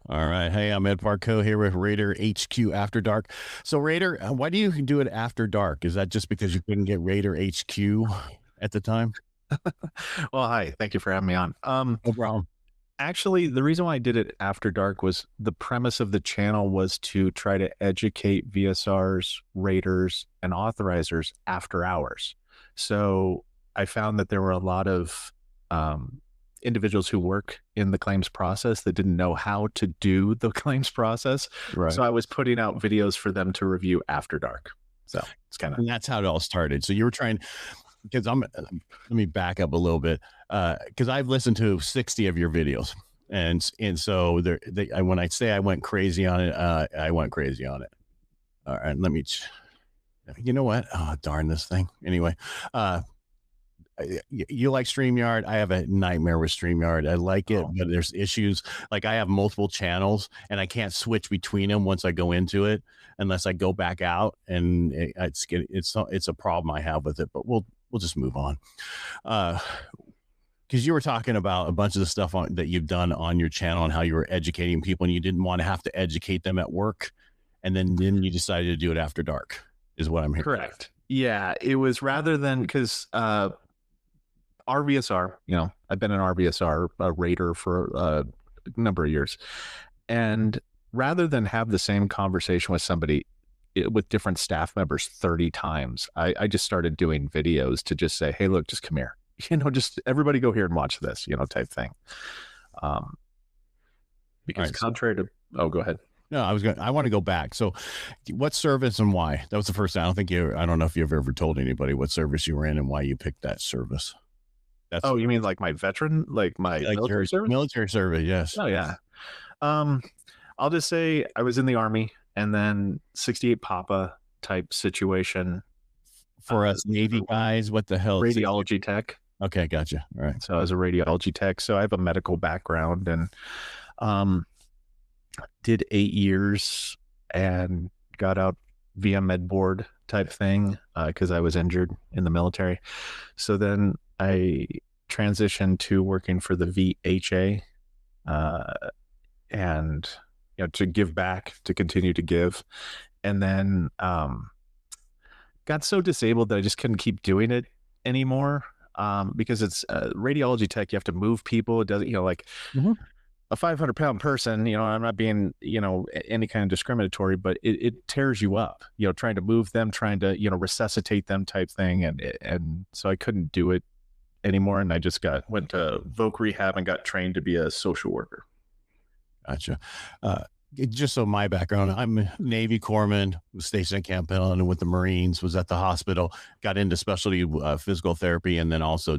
All right. Hey, I'm Ed Parcaut here with RaterHQ After Dark. So, Rater, why do you do it after dark? Is that just because you couldn't get RaterHQ at the time? Well, hi. Thank you for having me on. No problem. Actually, the reason why I did it after dark was the premise of the channel was to try to educate VSRs, raters, and authorizers after hours. So I found that there were a lot of individuals who work in the claims process that didn't know how to do the claims process. Right. So I was putting out videos for them to review after dark. So it's kind of, And that's how it all started. So you were trying, because let me back up a little bit, because I've listened to 60 of your videos. And so when I say I went crazy on it, I went crazy on it. All right, you know what? Oh, darn this thing. Anyway, you like StreamYard. I have a nightmare with StreamYard. I like it, but there's issues. Like I have multiple channels and I can't switch between them once I go into it, unless I go back out, and it's a problem I have with it, but we'll just move on. Because you were talking about a bunch of the stuff that you've done on your channel and how you were educating people, and you didn't want to have to educate them at work. And then you decided to do it after dark is what I'm hearing. Correct. Yeah. It was rather than, because, RVSR, I've been an RVSR rater for a number of years. And rather than have the same conversation with somebody with different staff members 30 times, I just started doing videos to just say, hey, look, just come here, just everybody go here and watch this, type thing. Because contrary to, go ahead. No, I want to go back. So what service and why? That was the first time. I don't know if you've ever told anybody what service you were in and why you picked that service. You mean like my veteran, like my military service? Military service, yes. Oh, yeah. I'll just say I was in the Army, and then 68 Papa type situation. For us Navy guys, what the hell? Radiology tech. Okay, gotcha. All right. So I was a radiology tech. So I have a medical background, and did 8 years and got out via med board type thing because I was injured in the military. So then I transitioned to working for the VHA and to give back, to continue to give, and then got so disabled that I just couldn't keep doing it anymore because it's radiology tech. You have to move people. It doesn't, a 500-pound person, I'm not being, any kind of discriminatory, but it tears you up, trying to move them, trying to, resuscitate them type thing. And so I couldn't do it anymore. And I just went to voc rehab and got trained to be a social worker. Gotcha. Just so my background, I'm a Navy corpsman, was stationed at Camp Pendleton with the Marines, was at the hospital, got into specialty physical therapy, and then also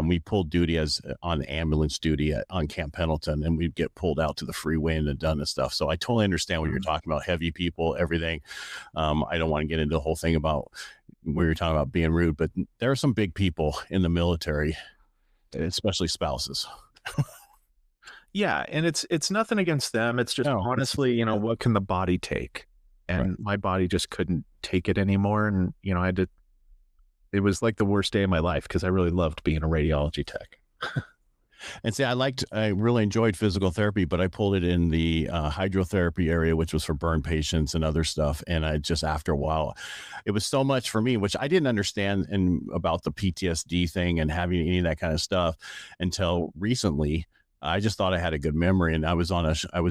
we pulled duty on ambulance duty on Camp Pendleton, and we'd get pulled out to the freeway and done this stuff. So I totally understand what you're talking about, heavy people, everything. I don't want to get into the whole thing about where you're talking about being rude, but there are some big people in the military, especially spouses. Yeah, and it's nothing against them. It's just honestly, what can the body take? And my body just couldn't take it anymore. And, it was like the worst day of my life because I really loved being a radiology tech. And see, I really enjoyed physical therapy, but I pulled it in the hydrotherapy area, which was for burn patients and other stuff. And after a while, it was so much for me, which I didn't understand about the PTSD thing and having any of that kind of stuff until recently. I just thought I had a good memory, and I was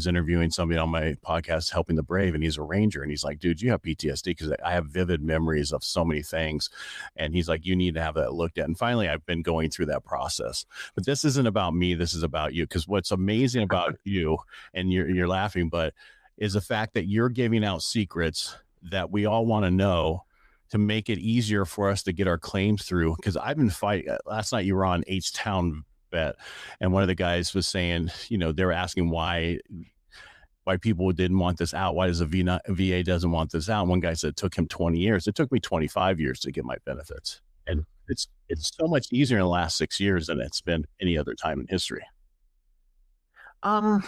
interviewing somebody on my podcast, Helping the Brave, and he's a Ranger, and he's like, dude, you have PTSD, because I have vivid memories of so many things. And he's like, you need to have that looked at. And finally, I've been going through that process. But this isn't about me. This is about you. Because what's amazing about you, and you're laughing, but is the fact that you're giving out secrets that we all want to know to make it easier for us to get our claims through. Because I've been fighting. Last night you were on H-Town Bet, and one of the guys was saying, they were asking why people didn't want this out. Why does the VA doesn't want this out? One guy said it took him 20 years. It took me 25 years to get my benefits. And it's so much easier in the last 6 years than it's been any other time in history. You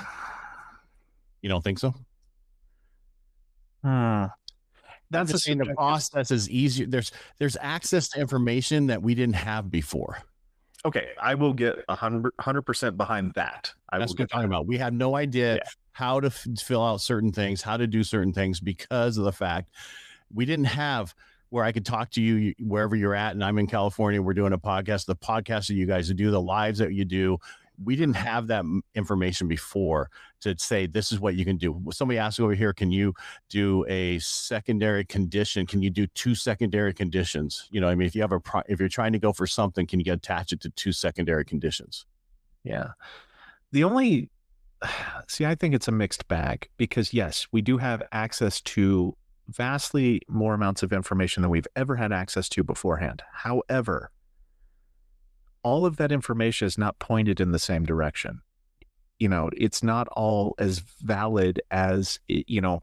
don't think so? That's the process is easier. There's access to information that we didn't have before. Okay, I will get 100% behind that. That's what I'm talking about. We had no idea how to fill out certain things, how to do certain things, because of the fact we didn't have where I could talk to you wherever you're at. And I'm in California. We're doing a podcast, the podcast that you guys do, the lives that you do. We didn't have that information before to say, this is what you can do. Somebody asked over here, can you do a secondary condition? Can you do 2 secondary conditions? You know, I mean, if you have if you're trying to go for something, can you attach it to 2 secondary conditions? Yeah. The only, see, I think it's a mixed bag, because yes, we do have access to vastly more amounts of information than we've ever had access to beforehand. However, all of that information is not pointed in the same direction. You know, it's not all as valid as, you know,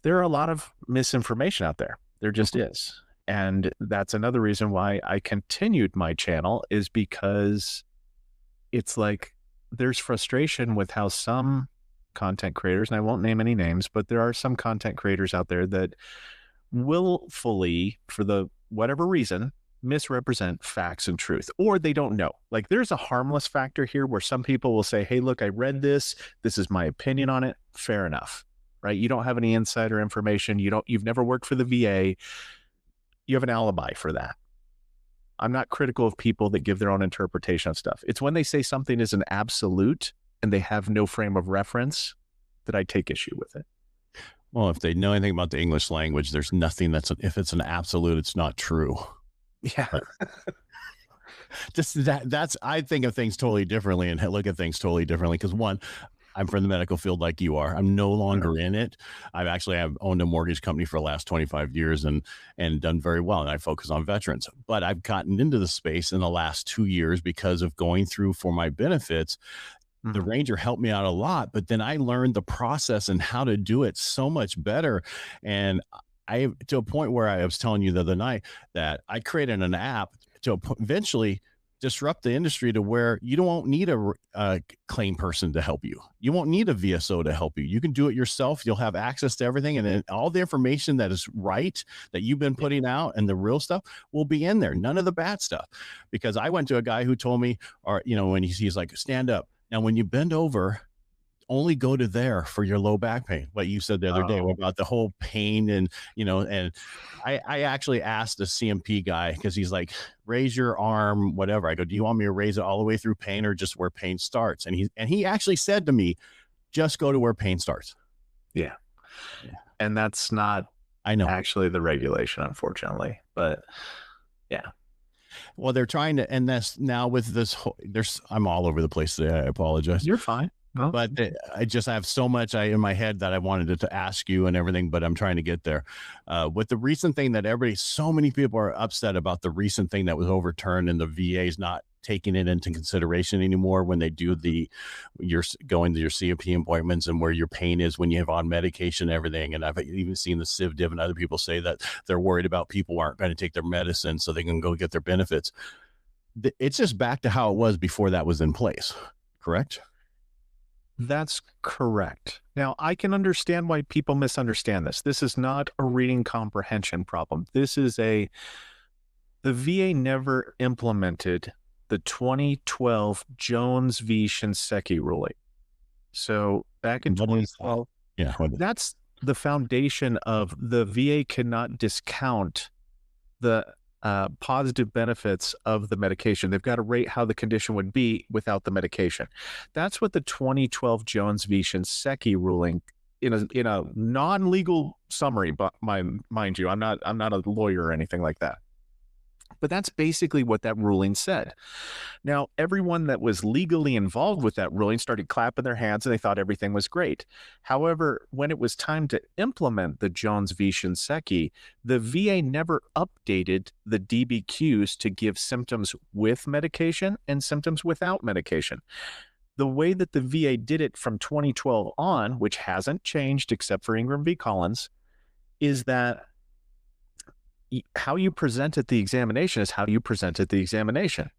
there are a lot of misinformation out there. There just is. And that's another reason why I continued my channel, is because it's like there's frustration with how some content creators, and I won't name any names, but there are some content creators out there that willfully, for the whatever reason, misrepresent facts and truth, or they don't know. Like, there's a harmless factor here where some people will say, hey, look, I read this. This is my opinion on it. Fair enough, right? You don't have any insider information. You've never worked for the VA. You have an alibi for that. I'm not critical of people that give their own interpretation of stuff. It's when they say something is an absolute and they have no frame of reference that I take issue with it. Well, if they know anything about the English language, there's nothing if it's an absolute, it's not true. Yeah. Just that's, I think of things totally differently and look at things totally differently. Because one, I'm from the medical field like you are. I'm no longer in it. I've owned a mortgage company for the last 25 years and done very well. And I focus on veterans, but I've gotten into the space in the last 2 years because of going through for my benefits. The Ranger helped me out a lot, but then I learned the process and how to do it so much better. And to a point where I was telling you the other night that I created an app to eventually disrupt the industry to where you won't need a claim person to help you. You won't need a VSO to help you. You can do it yourself. You'll have access to everything. And then all the information that is right, that you've been putting out, and the real stuff will be in there. None of the bad stuff. Because I went to a guy who told me, or, you know, when he's like, stand up. Now, when you bend over, only go to there for your low back pain. What you said the other day about the whole pain, and, you know, and I actually asked the CMP guy, because he's like, raise your arm, whatever. I go, do you want me to raise it all the way through pain or just where pain starts? And he actually said to me, just go to where pain starts. Yeah. And that's not, I know, actually the regulation, unfortunately, but yeah. Well, they're trying to, and that's now with this whole, I'm all over the place today. I apologize. You're fine. No. But I have so much in my head that I wanted to ask you and everything, but I'm trying to get there. With the recent thing that so many people are upset about, the recent thing that was overturned, and the VA is not taking it into consideration anymore when they do you're going to your CMP appointments and where your pain is when you have on medication and everything. And I've even seen the CivDiv and other people say that they're worried about people aren't going to take their medicine so they can go get their benefits. It's just back to how it was before that was in place, correct? That's correct. Now, I can understand why people misunderstand this. This is not a reading comprehension problem. This is the VA never implemented the 2012 Jones v. Shinseki ruling. So back in 2012, that's the foundation of the VA cannot discount the positive benefits of the medication. They've got to rate how the condition would be without the medication. That's what the 2012 Jones v. Shinseki ruling, in a non-legal summary, but mind you, I'm not a lawyer or anything like that. But that's basically what that ruling said. Now, everyone that was legally involved with that ruling started clapping their hands and they thought everything was great. However, when it was time to implement the Jones v. Shinseki, the VA never updated the DBQs to give symptoms with medication and symptoms without medication. The way that the VA did it from 2012 on, which hasn't changed except for Ingram v. Collins, is that how you present at the examination is how you present at the examination.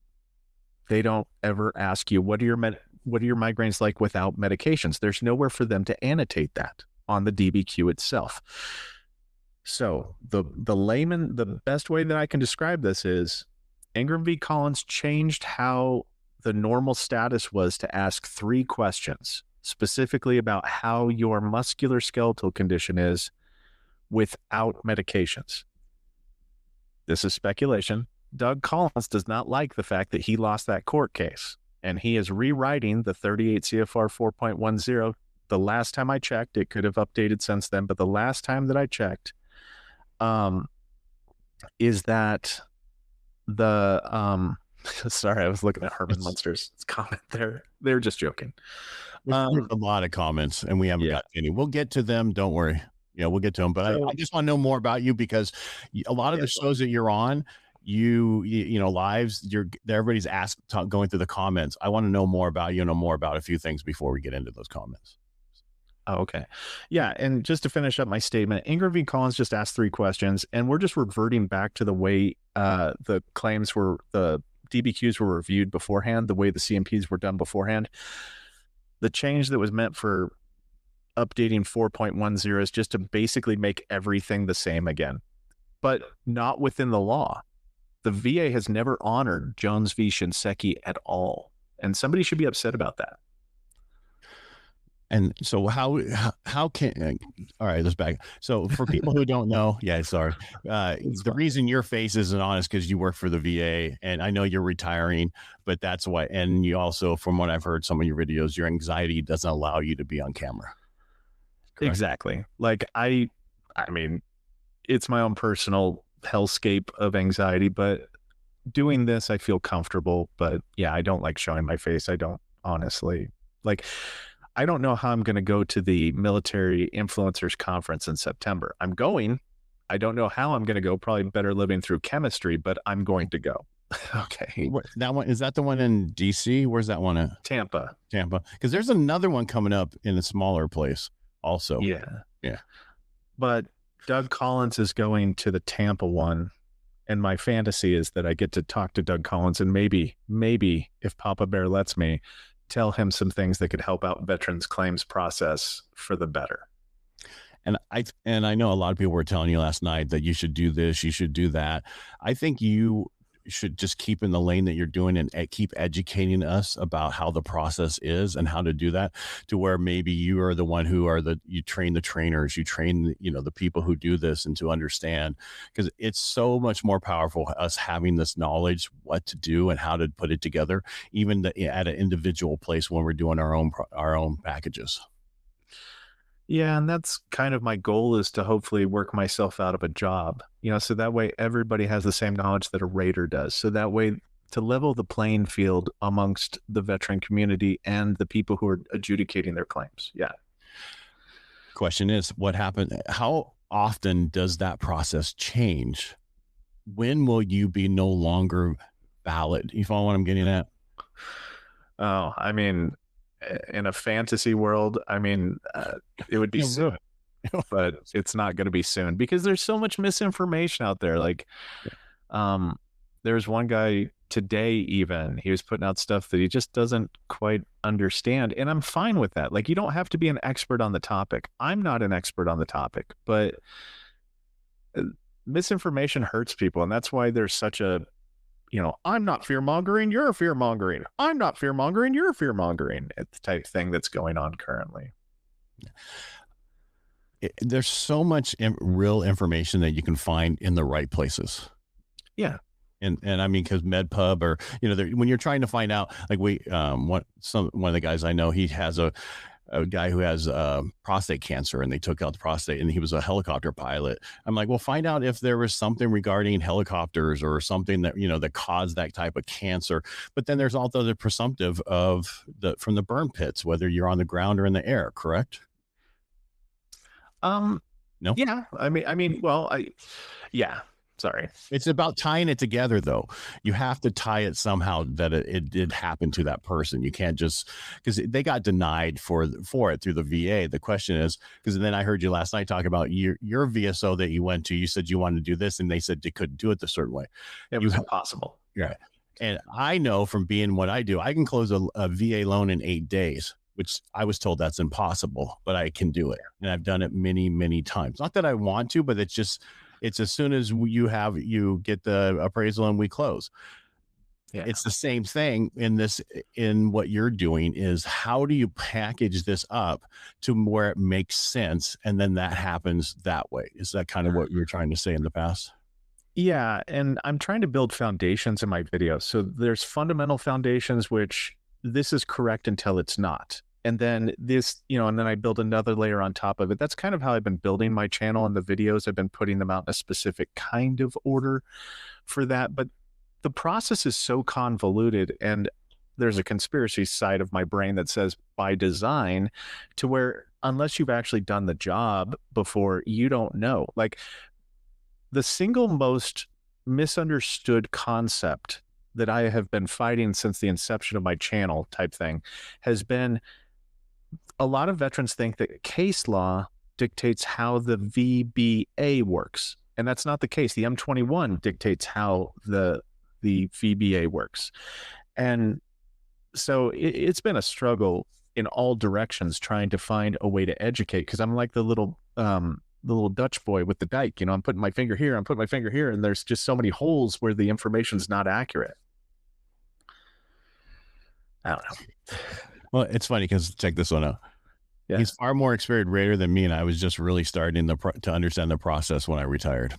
They don't ever ask you, what are your migraines like without medications? There's nowhere for them to annotate that on the DBQ itself. So the best way that I can describe this is Ingram v. Collins changed how the normal status was to ask 3 questions. specifically about how your musculoskeletal condition is without medications. This is speculation. Doug Collins does not like the fact that he lost that court case, and he is rewriting the 38 CFR 4.10. The last time I checked, it could have updated since then, but the last time that I checked, is that the sorry, I was looking at Herman Munster's comment there. They're just joking. There's a lot of comments, and we haven't got any. We'll get to them. Don't worry. Yeah, we'll get to them. But I just want to know more about you, because a lot of the shows that you're on, you know, lives, everybody's going through the comments. I want to know more about you, know more about a few things before we get into those comments. Oh, okay. Yeah. And just to finish up my statement, Ingram v. Collins just asked 3 questions, and we're just reverting back to the way the DBQs were reviewed beforehand, the way the CMPs were done beforehand. The change that was meant for updating 4.10 is just to basically make everything the same again, but not within the law. The VA has never honored Jones v. Shinseki at all, and somebody should be upset about that. And so how can, all right, let's back. So for people who don't know, the reason your face isn't on is because you work for the VA, and I know you're retiring, but that's why. And you also, from what I've heard, some of your videos, your anxiety doesn't allow you to be on camera. Correct? Exactly. Like I mean, it's my own personal hellscape of anxiety, but doing this, I feel comfortable. But yeah, I don't like showing my face. I don't, honestly. Like, I don't know how I'm going to go to the military influencers conference in September. I'm going. I don't know how I'm going to go. Probably better living through chemistry, but I'm going to go. Okay. That one, is that the one in DC? Where's that one at? Tampa. Because there's another one coming up in a smaller place also. Yeah. But Doug Collins is going to the Tampa one, and my fantasy is that I get to talk to Doug Collins, and maybe if Papa Bear lets me, tell him some things that could help out veterans claims process for the better. And I know a lot of people were telling you last night that you should do this, you should do that. I think you should just keep in the lane that you're doing and keep educating us about how the process is and how to do that, to where maybe you are the one you train the trainers, you train, the people who do this, and to understand, because it's so much more powerful us having this knowledge, what to do and how to put it together, even at an individual place when we're doing our own packages. Yeah, and that's kind of my goal, is to hopefully work myself out of a job, so that way everybody has the same knowledge that a rater does. So that way, to level the playing field amongst the veteran community and the people who are adjudicating their claims. Yeah. Question is, what happened? How often does that process change? When will you be no longer valid? You follow what I'm getting at? Oh, I mean, in a fantasy world, it would be soon, but it's not going to be soon, because there's so much misinformation out there. Like, there's one guy today, even, he was putting out stuff that he just doesn't quite understand. And I'm fine with that. Like, you don't have to be an expert on the topic. I'm not an expert on the topic, but misinformation hurts people. And that's why there's such a, I'm not fear-mongering, you're fear-mongering. I'm not fear-mongering, you're fear-mongering. It's the type thing that's going on currently. There's so much real information that you can find in the right places. Yeah. And I mean, because MedPub, or, when you're trying to find out, like one of the guys I know, he has a guy who has prostate cancer, and they took out the prostate, and he was a helicopter pilot. I'm like, well, find out if there was something regarding helicopters or something that, that caused that type of cancer. But then there's also the presumptive from the burn pits, whether you're on the ground or in the air, correct? No. Yeah. Yeah. Sorry. It's about tying it together, though. You have to tie it somehow that it did happen to that person. You can't just, because they got denied for it through the VA. The question is, because then I heard you last night talk about your VSO that you went to. You said you wanted to do this, and they said they couldn't do it the certain way. It was impossible. Yeah. And I know from being what I do, I can close a VA loan in 8 days, which I was told that's impossible, but I can do it. And I've done it many, many times. Not that I want to, but it's as soon as you get the appraisal and we close. Yeah. It's the same thing in what you're doing is how do you package this up to where it makes sense? And then that happens that way. Is that kind of what you were trying to say in the past? Yeah, and I'm trying to build foundations in my videos. So there's fundamental foundations, which this is correct until it's not. And then this, and then I build another layer on top of it. That's kind of how I've been building my channel and the videos. I've been putting them out in a specific kind of order for that. But the process is so convoluted, and there's a conspiracy side of my brain that says by design, to where unless you've actually done the job before, you don't know. Like, the single most misunderstood concept that I have been fighting since the inception of my channel type thing has been, a lot of veterans think that case law dictates how the VBA works. And that's not the case. The M21 dictates how the VBA works. And so it's been a struggle in all directions trying to find a way to educate, because I'm like the little Dutch boy with the dike. I'm putting my finger here, I'm putting my finger here, and there's just so many holes where the information's not accurate. I don't know. Well, it's funny because check this one out. Yeah. He's far more experienced rater than me, and I was just really starting to understand the process when I retired.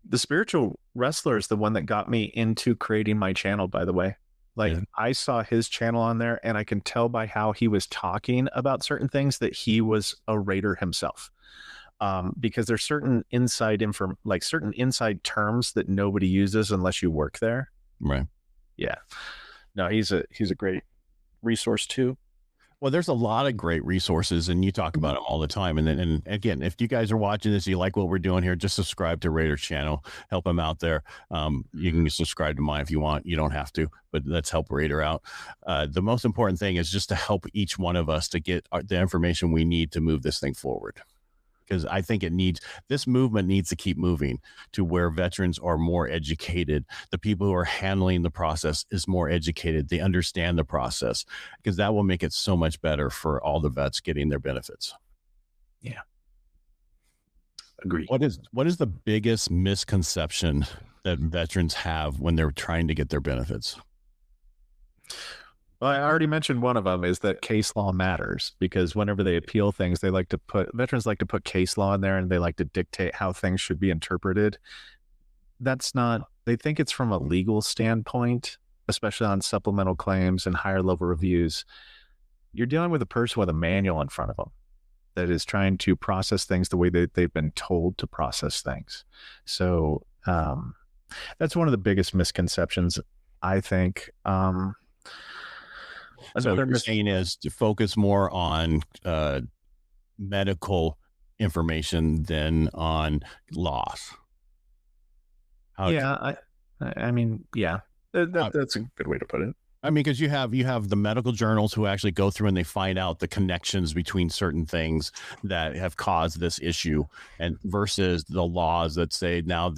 The spiritual wrestler is the one that got me into creating my channel, by the way. Like, yeah. I saw his channel on there, and I can tell by how he was talking about certain things that he was a rater himself. Because there's certain inside certain inside terms that nobody uses unless you work there. Right. Yeah. No, he's a great resource too. Well, there's a lot of great resources, and you talk about them all the time. And again, if you guys are watching this, you like what we're doing here, just subscribe to Rater's channel, help him out there. You can subscribe to mine if you want. You don't have to, but let's help Rater out. The most important thing is just to help each one of us to get the information we need to move this thing forward. Because I think this movement needs to keep moving to where veterans are more educated. The people who are handling the process is more educated. They understand the process, because that will make it so much better for all the vets getting their benefits. Yeah. Agree. What is the biggest misconception that veterans have when they're trying to get their benefits? Well, I already mentioned one of them is that case law matters, because whenever they appeal things, veterans like to put case law in there, and they like to dictate how things should be interpreted. They think it's from a legal standpoint, especially on supplemental claims and higher level reviews. You're dealing with a person with a manual in front of them that is trying to process things the way that they've been told to process things. So that's one of the biggest misconceptions, I think. So what you're saying is to focus more on medical information than on laws. Yeah, I mean, yeah, that's a good way to put it. I mean, because you have the medical journals who actually go through and they find out the connections between certain things that have caused this issue, and versus the laws that say now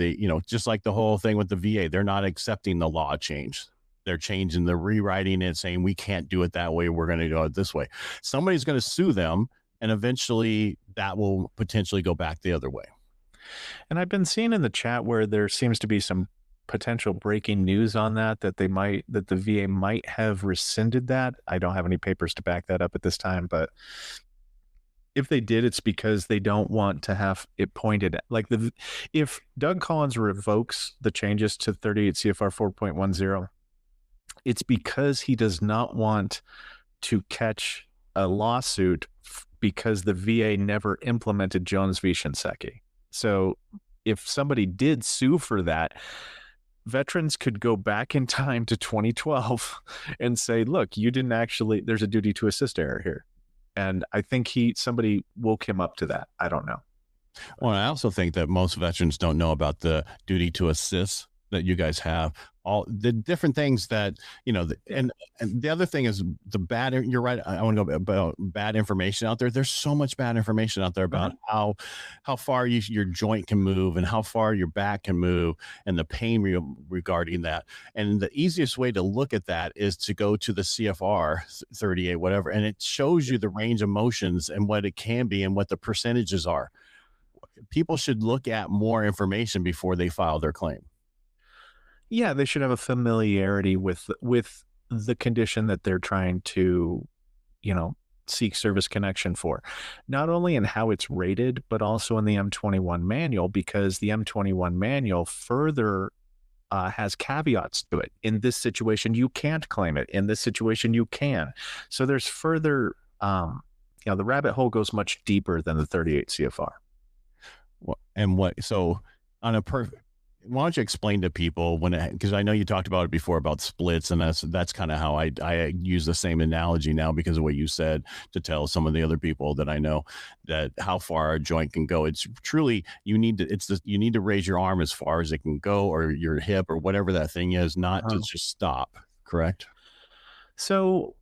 just like the whole thing with the VA, they're not accepting the law change. They're rewriting it, saying we can't do it that way. We're going to go it this way. Somebody's going to sue them, and eventually that will potentially go back the other way. And I've been seeing in the chat where there seems to be some potential breaking news on that the VA might have rescinded that. I don't have any papers to back that up at this time, but if they did, it's because they don't want to have it pointed at, if Doug Collins revokes the changes to 38 CFR 4.10, it's because he does not want to catch a lawsuit because the VA never implemented Jones v. Shinseki. So if somebody did sue for that, veterans could go back in time to 2012 and say, look, you didn't actually, there's a duty to assist error here. And I think somebody woke him up to that. I don't know. Well, I also think that most veterans don't know about the duty to assist that you guys have, all the different things that, and the other thing is you're right. I want to go about bad information out there. There's so much bad information out there about how far your joint can move and how far your back can move and the pain regarding that. And the easiest way to look at that is to go to the CFR 38, whatever, and it shows you the range of motions and what it can be and what the percentages are. People should look at more information before they file their claim. Yeah, they should have a familiarity with the condition that they're trying to, you know, seek service connection for. Not only in how it's rated, but also in the M21 manual, because the M21 manual further has caveats to it. In this situation, you can't claim it. In this situation, you can. So there's further, the rabbit hole goes much deeper than the 38 CFR. And what, so on a why don't you explain to people because I know you talked about it before about splits, and that's kind of how I use the same analogy now because of what you said to tell some of the other people that I know that how far a joint can go. It's truly, you need to raise your arm as far as it can go, or your hip, or whatever that thing is, not to just stop. Correct? So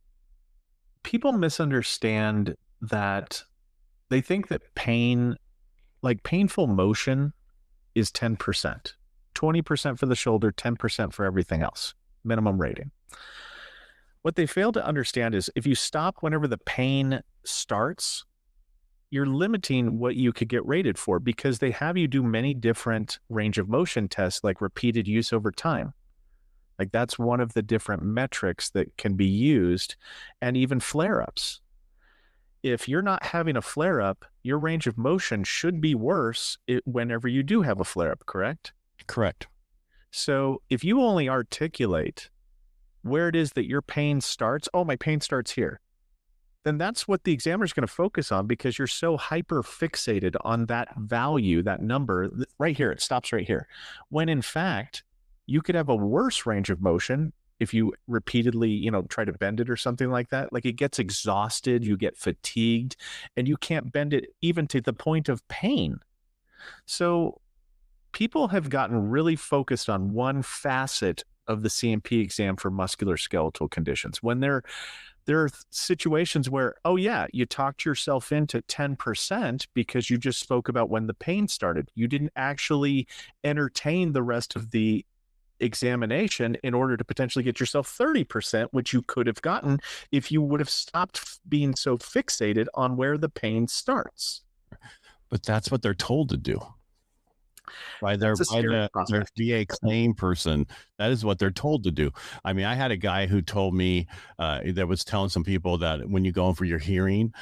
people misunderstand that. They think that painful motion is 10%. 20% for the shoulder, 10% for everything else, minimum rating. What they fail to understand is if you stop whenever the pain starts, you're limiting what you could get rated for, because they have you do many different range of motion tests, like repeated use over time. Like that's one of the different metrics that can be used, and even flare-ups. If you're not having a flare-up, your range of motion should be worse whenever you do have a flare-up, correct? Correct. So if you only articulate where it is that your pain starts, oh, my pain starts here, then that's what the examiner is going to focus on, because you're so hyper fixated on that value, that number right here. It stops right here. When in fact, you could have a worse range of motion if you repeatedly, try to bend it or something like that. Like it gets exhausted, you get fatigued, and you can't bend it even to the point of pain. So people have gotten really focused on one facet of the C&P exam for musculoskeletal conditions, when there are situations where, oh yeah, you talked yourself into 10% because you just spoke about when the pain started. You didn't actually entertain the rest of the examination in order to potentially get yourself 30%, which you could have gotten if you would have stopped being so fixated on where the pain starts. But that's what they're told to do by their VA claim person. That is what they're told to do. I mean, I had a guy who told me that was telling some people that when you go in for your hearing,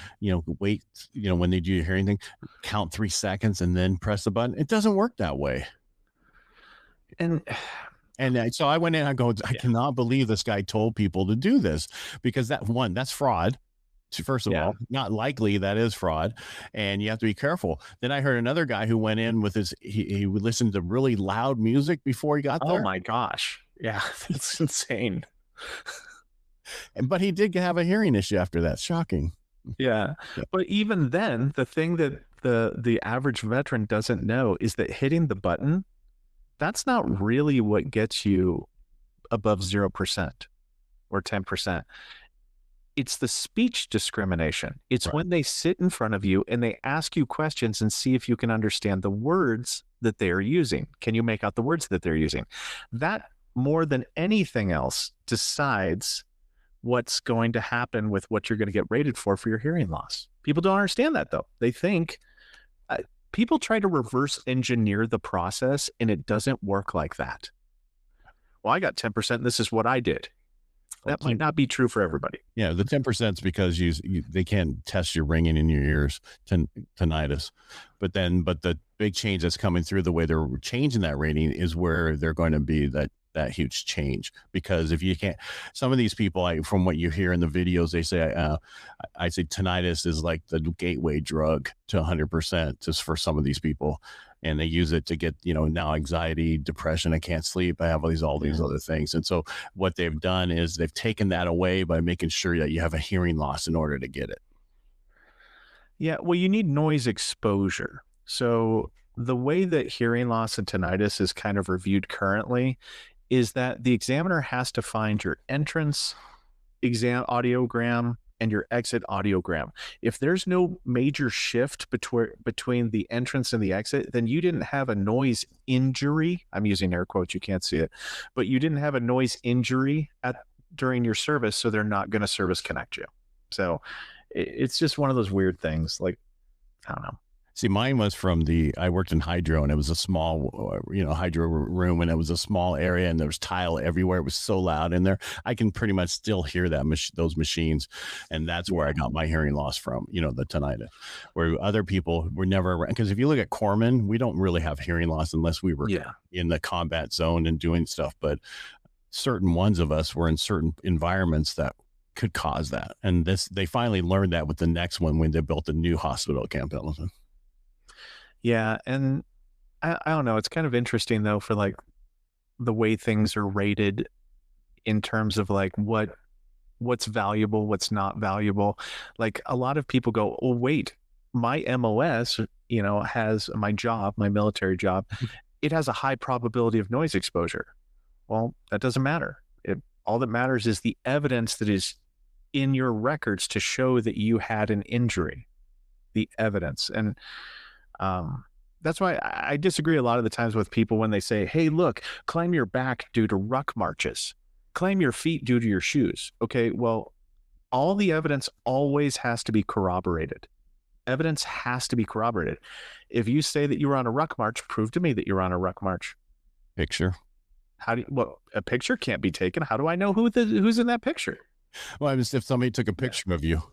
wait, when they do your hearing thing, count 3 seconds and then press the button. It doesn't work that way. And so I went in, I cannot believe this guy told people to do this, because that's fraud. First of all, not likely, that is fraud, and you have to be careful. Then I heard another guy who went in with he would listen to really loud music before he got there. Oh my gosh. Yeah, that's insane. But he did have a hearing issue after that. Shocking. Yeah. But even then, the thing that the average veteran doesn't know is that hitting the button, that's not really what gets you above 0% or 10%. It's the speech discrimination. It's when they sit in front of you and they ask you questions and see if you can understand the words that they are using. Can you make out the words that they're using? That, more than anything else, decides what's going to happen with what you're going to get rated for your hearing loss. People don't understand that, though. They think people try to reverse engineer the process, and it doesn't work like that. Well, I got 10%, and this is what I did. That might not be true for everybody. Yeah, the 10% is because they can't test your ringing in your ears, tinnitus. But the big change that's coming through, the way they're changing that rating, is where they're going to be that huge change. Because if you can't, some of these people, from what you hear in the videos, they say, I say tinnitus is like the gateway drug to 100%, just for some of these people. And they use it to get, now anxiety, depression, I can't sleep, I have all these other things. And so what they've done is they've taken that away by making sure that you have a hearing loss in order to get it. Yeah, well, you need noise exposure. So the way that hearing loss and tinnitus is kind of reviewed currently is that the examiner has to find your entrance exam audiogram and your exit audiogram. If there's no major shift between the entrance and the exit, then you didn't have a noise injury. I'm using air quotes, you can't see it, but you didn't have a noise injury during your service, so they're not going to service connect you. So it's just one of those weird things. Like, I don't know. See, mine was from I worked in hydro, and it was a small, hydro room, and it was a small area, and there was tile everywhere. It was so loud in there. I can pretty much still hear those machines. And that's where I got my hearing loss from, the tinnitus, where other people were never around. Because if you look at corpsmen, we don't really have hearing loss unless we were in the combat zone and doing stuff. But certain ones of us were in certain environments that could cause that. And they finally learned that with the next one when they built a new hospital at Camp Pendleton. Yeah. And I don't know. It's kind of interesting though, for like the way things are rated in terms of like what's valuable, what's not valuable. Like a lot of people go, oh, wait, my MOS, has my job, my military job. It has a high probability of noise exposure. Well, that doesn't matter. All that matters is the evidence that is in your records to show that you had an injury, the evidence. And that's why I disagree a lot of the times with people when they say, hey, look, climb your back due to ruck marches, climb your feet due to your shoes. Okay, well, all the evidence always has to be corroborated. Evidence has to be corroborated. If you say that you were on a ruck march, prove to me that you're on a ruck march. Picture. A picture can't be taken. How do I know who's in that picture? Well, if somebody took a picture of you.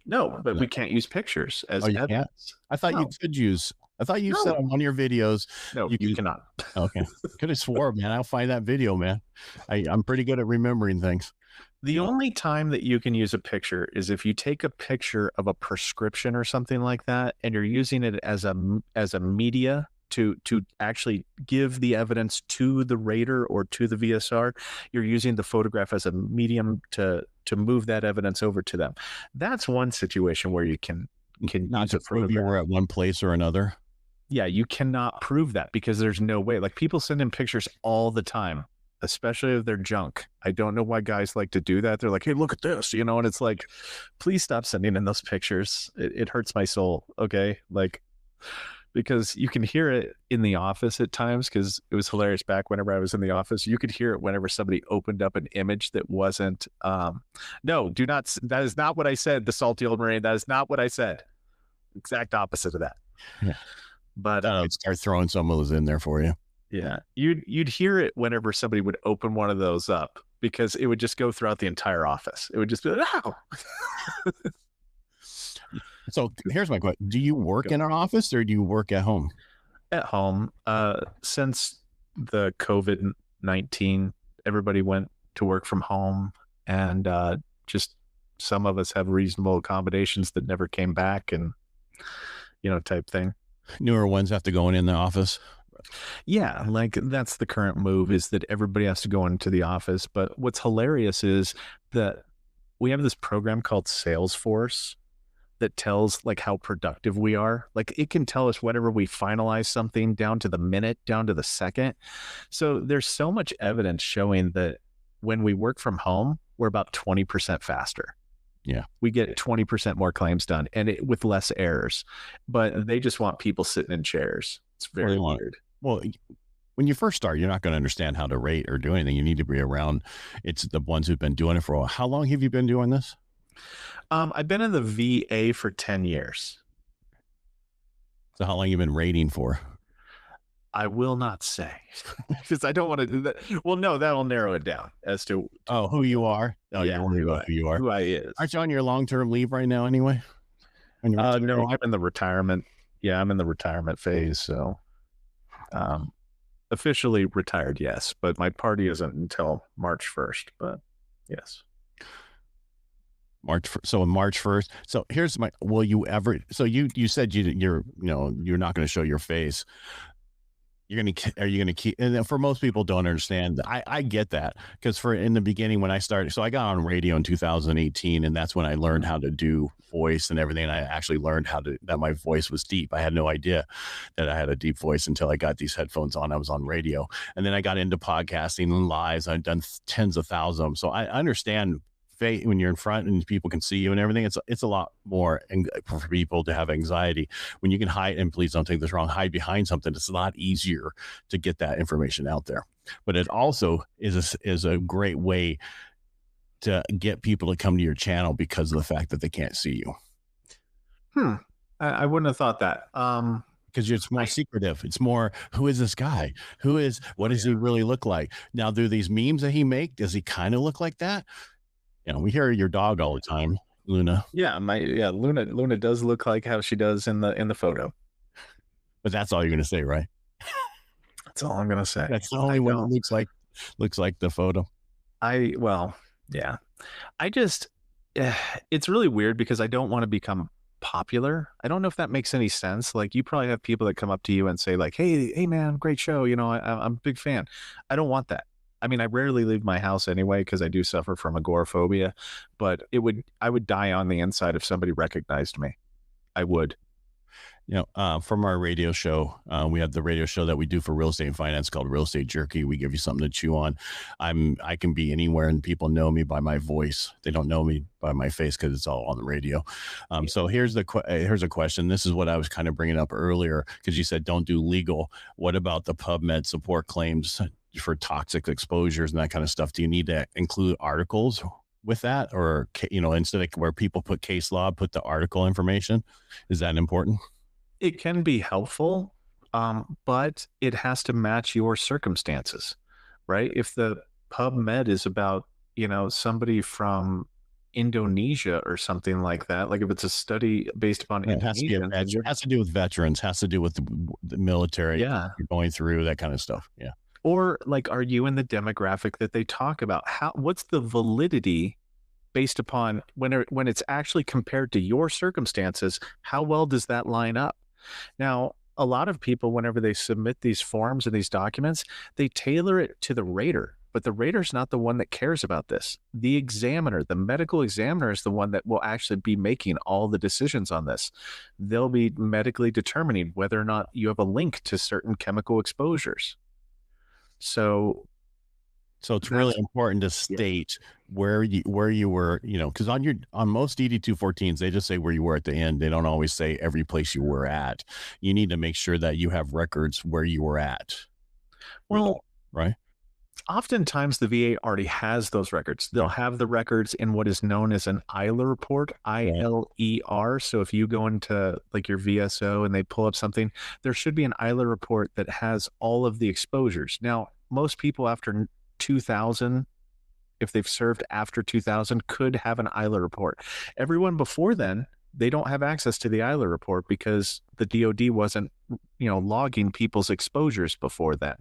No, but we can't use pictures as evidence. Can't? I thought you could use. I thought you said on one of your videos. No, you cannot. Okay. Could have swore, man. I'll find that video, man. I'm pretty good at remembering things. The only time that you can use a picture is if you take a picture of a prescription or something like that, and you're using it as a media to actually give the evidence to the rater or to the VSR. You're using the photograph as a medium to move that evidence over to them. That's one situation where you can not to prove you were at one place or another. Yeah, you cannot prove that because there's no way. Like people send in pictures all the time, especially of their junk. I don't know why guys like to do that. They're like, hey, look at this, and it's like, please stop sending in those pictures. It hurts my soul. Okay. Like, because you can hear it in the office at times, because it was hilarious back whenever I was in the office. You could hear it whenever somebody opened up an image that wasn't, no, do not, that is not what I said, the salty old Marine. That is not what I said. Exact opposite of that. Yeah. But start throwing some of those in there for you. Yeah. You'd hear it whenever somebody would open one of those up, because it would just go throughout the entire office. It would just be like, oh. So here's my question. Do you work in our office or do you work at home? At home. Since the COVID-19, everybody went to work from home, and just some of us have reasonable accommodations that never came back, and, type thing. Newer ones have to go in the office. Yeah, like that's the current move, is that everybody has to go into the office. But what's hilarious is that we have this program called Salesforce that tells like how productive we are. Like it can tell us whenever we finalize something down to the minute, down to the second. So there's so much evidence showing that when we work from home, we're about 20% faster. Yeah. We get 20% more claims done, and with less errors, but they just want people sitting in chairs. It's very weird. Well, when you first start, you're not going to understand how to rate or do anything. You need to be around. It's the ones who've been doing it for a while. How long have you been doing this? I've been in the VA for 10 years. So how long have you been rating for? I will not say, because I don't want to do that. Well, no, that'll narrow it down as to who you are. Oh, yeah, who you are. Who I is. Aren't you on your long-term leave right now anyway? No, I'm in the retirement. Yeah, I'm in the retirement phase. So officially retired, yes, but my party isn't until March 1st, but yes. March 1st. So here's will you ever, so you said you're not going to show your face. Are you going to keep, and for most people don't understand. I get that, because in the beginning when I started, so I got on radio in 2018, and that's when I learned how to do voice and everything. I actually learned that my voice was deep. I had no idea that I had a deep voice until I got these headphones on. I was on radio, and then I got into podcasting and lives. I've done tens of thousands of them. So I understand when you're in front and people can see you and everything. It's a lot more for people to have anxiety when you can hide, and please don't take this wrong, hide behind something. It's a lot easier to get that information out there, but it also is a great way to get people to come to your channel because of the fact that they can't see you. I wouldn't have thought that. Because it's more I secretive. It's more, who is this guy? What does he really look like? Now, do these memes that he make, does he kind of look like that? We hear your dog all the time, Luna, yeah, Luna does look like how she does in the photo. but that's all you're going to say, right? That's all I'm gonna say. That's the I only one that don't. looks like the photo. Well, yeah. I just, it's really weird because I don't want to become popular. I don't know if that makes any sense. Like, you probably have people that come up to you and say like, hey man, great show. I'm a big fan. I don't want that. I mean, I rarely leave my house anyway because I do suffer from agoraphobia, but I would die on the inside if somebody recognized me. I would. From our radio show, we have the radio show that we do for real estate and finance called Real Estate Jerky. We give you something to chew on. I can be anywhere and people know me by my voice. They don't know me by my face because it's all on the radio. So here's a question. This is what I was kind of bringing up earlier because you said don't do legal. What about the PubMed support claims for toxic exposures and that kind of stuff? Do you need to include articles with that, or instead of where people put case law, put the article information? Is that important? It can be helpful, but it has to match your circumstances, right? If the PubMed is about, somebody from Indonesia or something like that, like if it's a study based upon It has to be Indonesians, and you're, has to do with veterans, has to do with the military yeah, you're going through, that kind of stuff. Yeah. or like, are you in the demographic that they talk about? What's the validity based upon when it's actually compared to your circumstances? How well does that line up? Now, a lot of people, whenever they submit these forms and these documents, they tailor it to the rater, but the rater's not the one that cares about this. The examiner, the medical examiner, is the one that will actually be making all the decisions on this. They'll be medically determining whether or not you have a link to certain chemical exposures. So So it's really that's, important to yeah. state where you were, because on most ED214s, they just say where you were at the end. They don't always say every place you were at. You need to make sure that you have records where you were at. Well, Right. oftentimes the VA already has those records. They'll have the records in what is known as an ILER report, ILER. So if you go into like your VSO and they pull up something, there should be an ILER report that has all of the exposures. Now, most people after 2000, if they've served after 2000, could have an ILER report. Everyone before then, they don't have access to the ILER report because the DoD wasn't, logging people's exposures before then.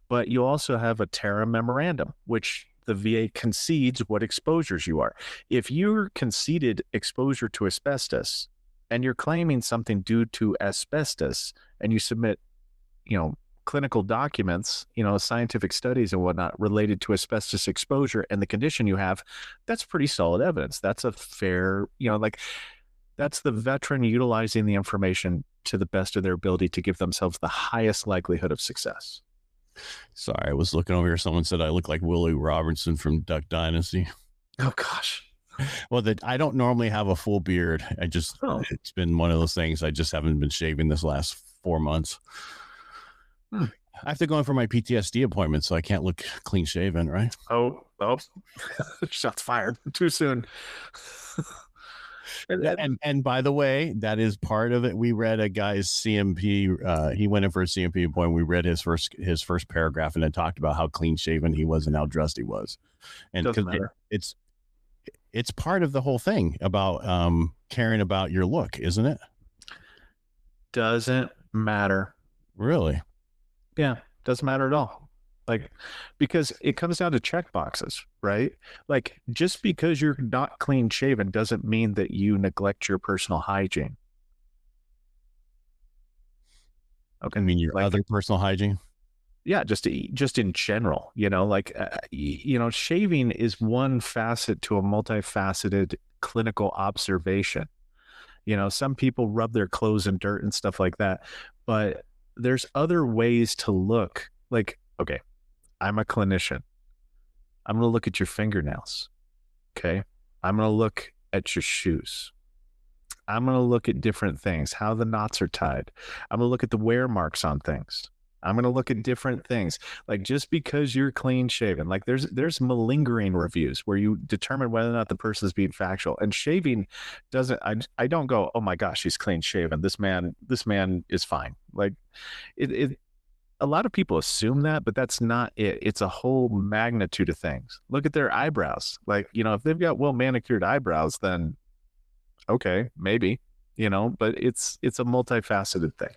But you also have a Terra memorandum, which the VA concedes what exposures you are. If you're conceded exposure to asbestos and you're claiming something due to asbestos and you submit, clinical documents, scientific studies and whatnot related to asbestos exposure and the condition you have, that's pretty solid evidence. That's a fair, that's the veteran utilizing the information to the best of their ability to give themselves the highest likelihood of success. Sorry, I was looking over here. Someone said I look like Willie Robertson from Duck Dynasty. Oh gosh. Well, I don't normally have a full beard. Oh. It's been one of those things. I just haven't been shaving this last 4 months. I have to go in for my PTSD appointment, so I can't look clean shaven, right? Oh, shots fired too soon. And by the way, that is part of it. We read a guy's CMP. He went in for a CMP appointment. We read his first paragraph, and it talked about how clean shaven he was and how dressed he was. And doesn't matter. It's part of the whole thing about caring about your look, isn't it? Doesn't matter. Really? Yeah, doesn't matter at all. Like, because it comes down to check boxes, right? Like, just because you're not clean shaven doesn't mean that you neglect your personal hygiene. Okay. I mean, your other personal hygiene? Yeah, just in general, shaving is one facet to a multifaceted clinical observation. Some people rub their clothes in dirt and stuff like that, but there's other ways to look. Like, okay, I'm a clinician. I'm going to look at your fingernails. Okay. I'm going to look at your shoes. I'm going to look at different things, how the knots are tied. I'm going to look at the wear marks on things. I'm going to look at different things. Like just because you're clean shaven, like there's malingering reviews where you determine whether or not the person is being factual. And shaving doesn't. I don't go, oh my gosh, he's clean shaven. This man is fine. Like it. A lot of people assume that, but that's not it. It's a whole magnitude of things. Look at their eyebrows. Like, if they've got well manicured eyebrows, then okay, maybe, but it's a multifaceted thing.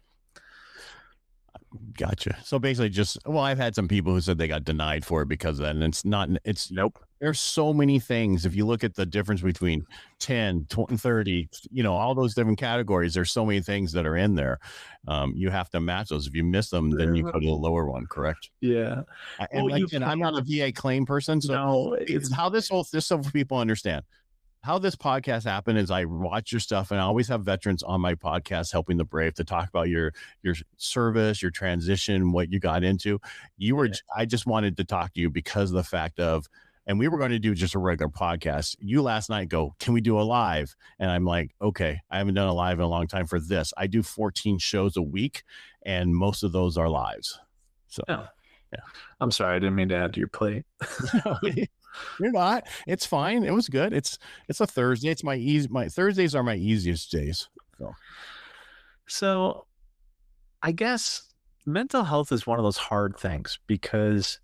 Gotcha. So basically I've had some people who said they got denied for it because of that. And it's Nope. There's so many things. If you look at the difference between 10, 20, 30, all those different categories, there's so many things that are in there. You have to match those. If you miss them, then you go to the lower one, correct? Yeah. And I'm not a VA claim person. So No, it's how just so people understand. How this podcast happened is I watch your stuff, and I always have veterans on my podcast helping the brave to talk about your service, your transition, what you got into. I just wanted to talk to you because of the fact of, and we were going to do just a regular podcast. You last night go, can we do a live? And I'm like, okay, I haven't done a live in a long time for this. I do 14 shows a week, and most of those are lives. So, yeah. I'm sorry, I didn't mean to add to your plate. You're not. It's fine. It was good. It's a Thursday. It's my Thursdays are my easiest days. So I guess mental health is one of those hard things because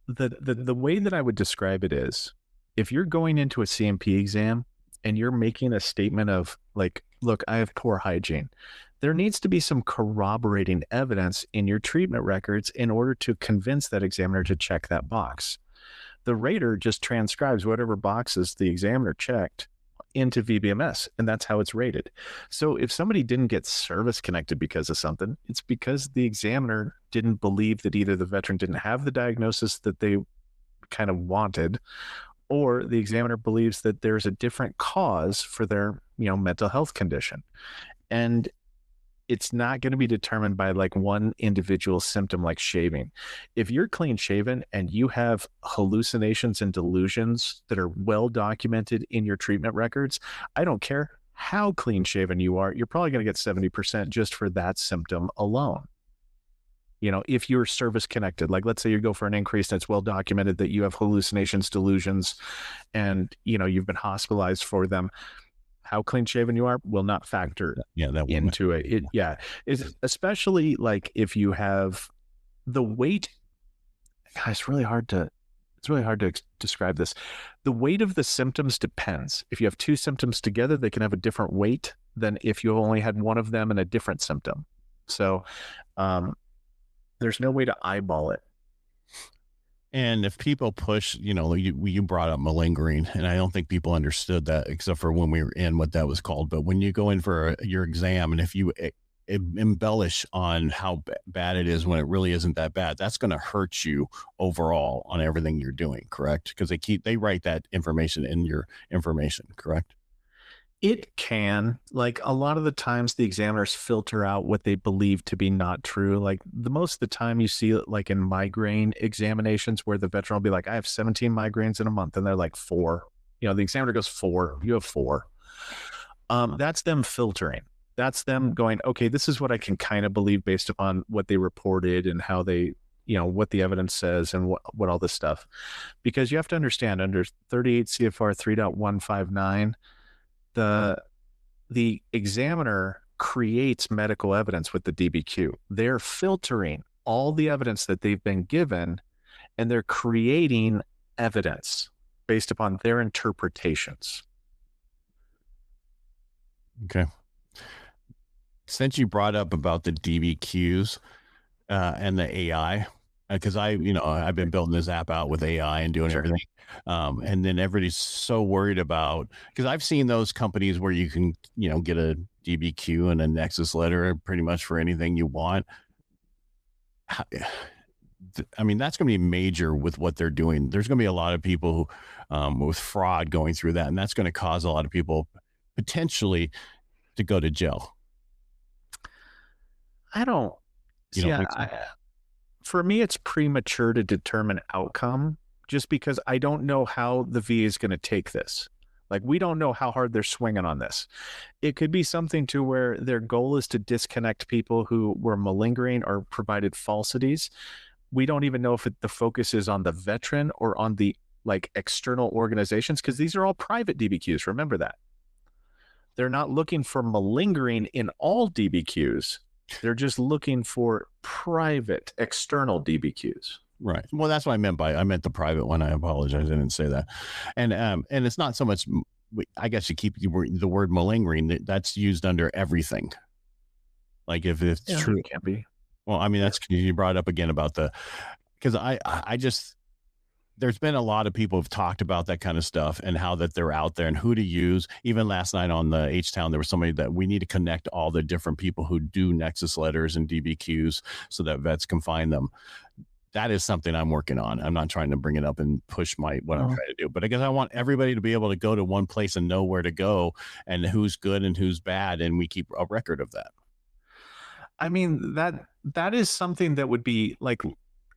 the way that I would describe it is if you're going into a CMP exam and you're making a statement of like, look, I have poor hygiene, there needs to be some corroborating evidence in your treatment records in order to convince that examiner to check that box. The rater just transcribes whatever boxes the examiner checked into VBMS, and that's how it's rated. So if somebody didn't get service connected because of something, it's because the examiner didn't believe that either the veteran didn't have the diagnosis that they kind of wanted, or the examiner believes that there's a different cause for their, mental health condition. And it's not going to be determined by like one individual symptom like shaving. If you're clean shaven and you have hallucinations and delusions that are well documented in your treatment records, I don't care how clean shaven you are, you're probably going to get 70% just for that symptom alone. If you're service connected, like let's say you go for an increase that's well documented that you have hallucinations, delusions, and you've been hospitalized for them, how clean shaven you are will not factor into it. It's especially like if you have the weight. God, it's really hard to describe this. The weight of the symptoms depends. If you have two symptoms together, they can have a different weight than if you only had one of them and a different symptom. So there's no way to eyeball it. And if people push, you brought up malingering, and I don't think people understood that except for when we were in what that was called. But when you go in for your exam, and if you embellish on how bad it is when it really isn't that bad, that's going to hurt you overall on everything you're doing, correct? Because they write that information in your information, correct? It can. Like a lot of the times the examiners filter out what they believe to be not true. Like the most of the time you see it like in migraine examinations where the veteran will be like, I have 17 migraines in a month. And they're like 4. The examiner goes 4, you have 4. That's them filtering. That's them going, okay, this is what I can kind of believe based upon what they reported and how they, what the evidence says and what all this stuff. Because you have to understand under 38 CFR 3.159, the examiner creates medical evidence with the DBQ. They're filtering all the evidence that they've been given, and they're creating evidence based upon their interpretations. Okay. Since you brought up about the DBQs and the AI, because I've been building this app out with AI and doing everything. And then everybody's so worried about, because I've seen those companies where you can, get a DBQ and a Nexus letter pretty much for anything you want. I mean, that's going to be major with what they're doing. There's going to be a lot of people with fraud going through that. And that's going to cause a lot of people potentially to go to jail. I don't. For me, it's premature to determine outcome just because I don't know how the VA is going to take this. Like, we don't know how hard they're swinging on this. It could be something to where their goal is to disconnect people who were malingering or provided falsities. We don't even know if the focus is on the veteran or on the like external organizations, because these are all private DBQs. Remember that. They're not looking for malingering in all DBQs. They're just looking for private external DBQs. Right. Well, that's what I meant the private one. I apologize. I didn't say that. And it's not so much, I guess you keep the word malingering, that's used under everything. Like if it's true. It can't be. Well, I mean, that's, you brought up again about because I just, there's been a lot of people who've talked about that kind of stuff and how that they're out there and who to use. Even last night on the H-Town, there was somebody that we need to connect all the different people who do Nexus letters and DBQs so that vets can find them. That is something I'm working on. I'm not trying to bring it up and push what I'm trying to do, but I guess I want everybody to be able to go to one place and know where to go and who's good and who's bad. And we keep a record of that. I mean, that is something that would be like,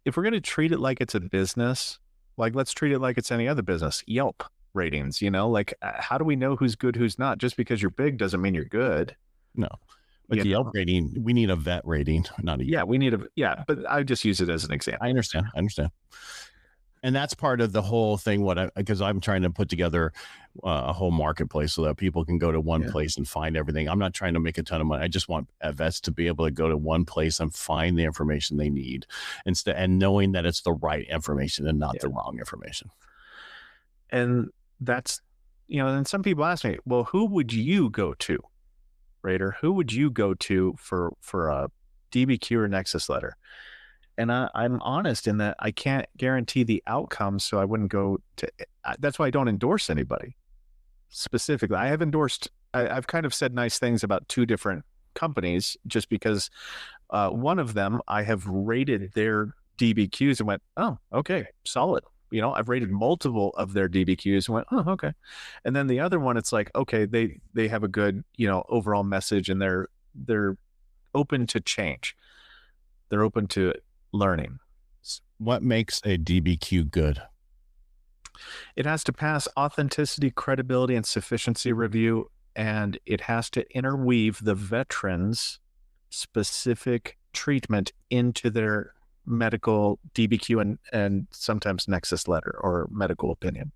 if we're going to treat it like it's a business, like let's treat it like it's any other business. Yelp ratings, like how do we know who's good, who's not? Just because you're big doesn't mean you're good. No. But the Yelp rating, we need a vet rating, not a Yelp. We need but I just use it as an example. I understand. And that's part of the whole thing. Because I'm trying to put together a whole marketplace so that people can go to one place and find everything. I'm not trying to make a ton of money. I just want vets to be able to go to one place and find the information they need and knowing that it's the right information and not the wrong information. And that's, and some people ask me, well, who would you go to? Rater, who would you go to for a DBQ or Nexus letter? And I'm honest in that I can't guarantee the outcome, so I wouldn't go to. That's why I don't endorse anybody specifically. I have endorsed. I've kind of said nice things about two different companies, just because one of them I have rated their DBQs and went, oh, okay, solid. I've rated multiple of their DBQs and went, oh, okay. And then the other one, it's like, okay, they have a good, overall message, and they're open to change. They're open to learning. What makes a DBQ good? It has to pass authenticity, credibility, and sufficiency review, and it has to interweave the veteran's specific treatment into their medical DBQ and sometimes Nexus letter or medical opinion.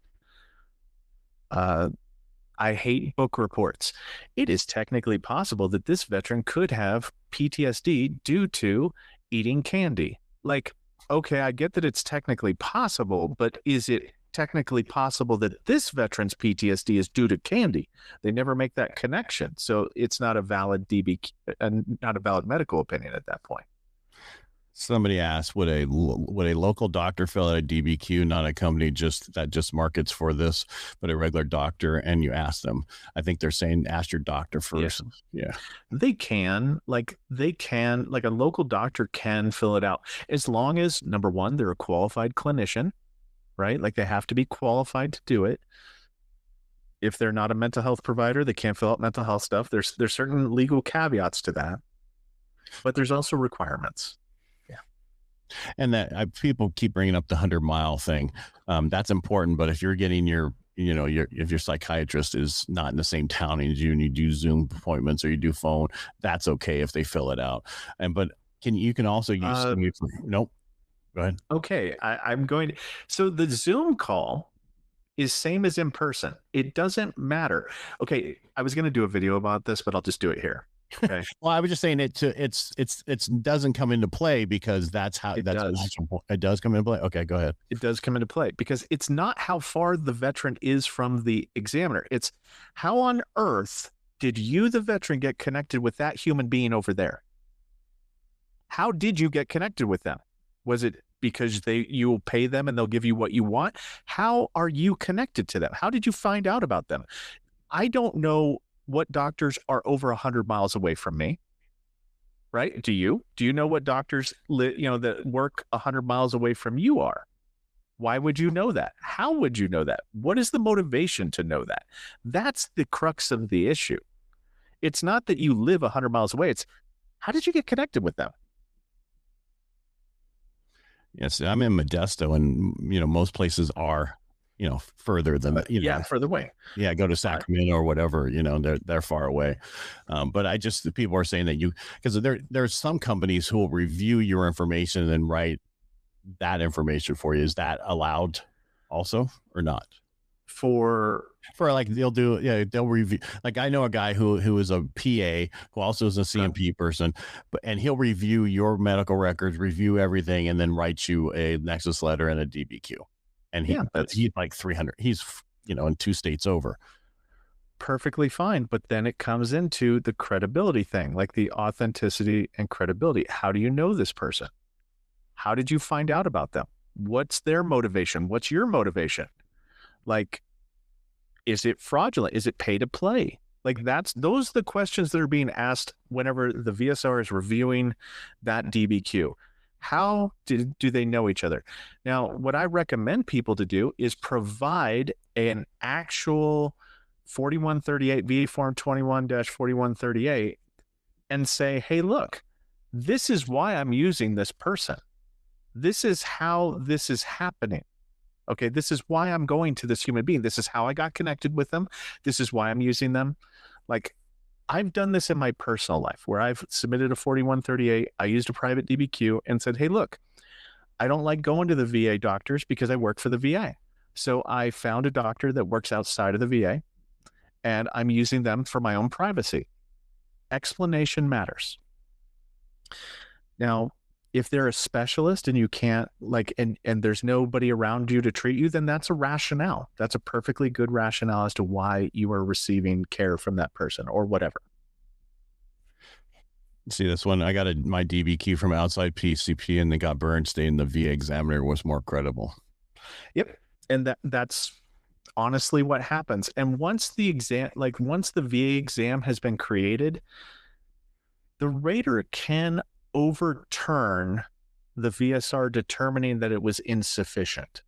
I hate book reports. It is technically possible that this veteran could have PTSD due to eating candy. Like, okay, I get that it's technically possible, but is it technically possible that this veteran's PTSD is due to candy? They never make that connection. So it's not a valid DBQ and not a valid medical opinion at that point. Somebody asked, would a local doctor fill out a DBQ, not a company that just markets for this, but a regular doctor? And you ask them. I think they're saying ask your doctor first. Yeah. They can, like a local doctor can fill it out, as long as, number one, they're a qualified clinician, right? Like they have to be qualified to do it. If they're not a mental health provider, they can't fill out mental health stuff. There's certain legal caveats to that, but there's also requirements. And that people keep bringing up the 100-mile thing. That's important. But if you're getting if your psychiatrist is not in the same town as you and you do Zoom appointments or you do phone, that's okay if they fill it out. But you can also use nope. Go ahead. Okay. I'm going to. So the Zoom call is same as in person. It doesn't matter. Okay. I was going to do a video about this, but I'll just do it here. Okay. Well, I was just saying it doesn't come into play because it does come into play. Okay, go ahead. It does come into play because it's not how far the veteran is from the examiner. It's how on earth did you, the veteran, get connected with that human being over there? How did you get connected with them? Was it because you will pay them and they'll give you what you want? How are you connected to them? How did you find out about them? I don't know what doctors are over 100 miles away from me, right? Do you know what doctors that work 100 miles away from you are? Why would you know that? How would you know that? What is the motivation to know that? That's the crux of the issue. It's not that you live 100 miles away. It's how did you get connected with them? Yes, I'm in Modesto, and most places are further than that, yeah, further away. yeah, go to Sacramento or whatever, they're far away. But the people are saying that because there's some companies who will review your information and then write that information for you. Is that allowed also or not? For like they'll review, like I know a guy who is a PA who also is a CMP person, and he'll review your medical records, review everything, and then write you a Nexus letter and a DBQ. And he's like 300. He's in 2 states over. Perfectly fine. But then it comes into the credibility thing, like the authenticity and credibility. How do you know this person? How did you find out about them? What's their motivation? What's your motivation? Like, is it fraudulent? Is it pay to play? Like those are the questions that are being asked whenever the VSR is reviewing that DBQ. How do they know each other? Now, what I recommend people to do is provide an actual 4138 VA Form 21-4138 and say, hey, look, this is why I'm using this person. This is how this is happening. Okay, this is why I'm going to this human being. This is how I got connected with them. This is why I'm using them. Like, I've done this in my personal life where I've submitted a 4138. I used a private DBQ and said, hey, look, I don't like going to the VA doctors because I work for the VA. So I found a doctor that works outside of the VA, and I'm using them for my own privacy. Explanation matters. Now, if they're a specialist and you can't and there's nobody around you to treat you, then that's a rationale. That's a perfectly good rationale as to why you are receiving care from that person or whatever. See this one? I got my DBQ from outside PCP and they got burned, saying the VA examiner was more credible. Yep. And that's honestly what happens. And once the VA exam has been created, the rater can overturn the VSR determining that it was insufficient.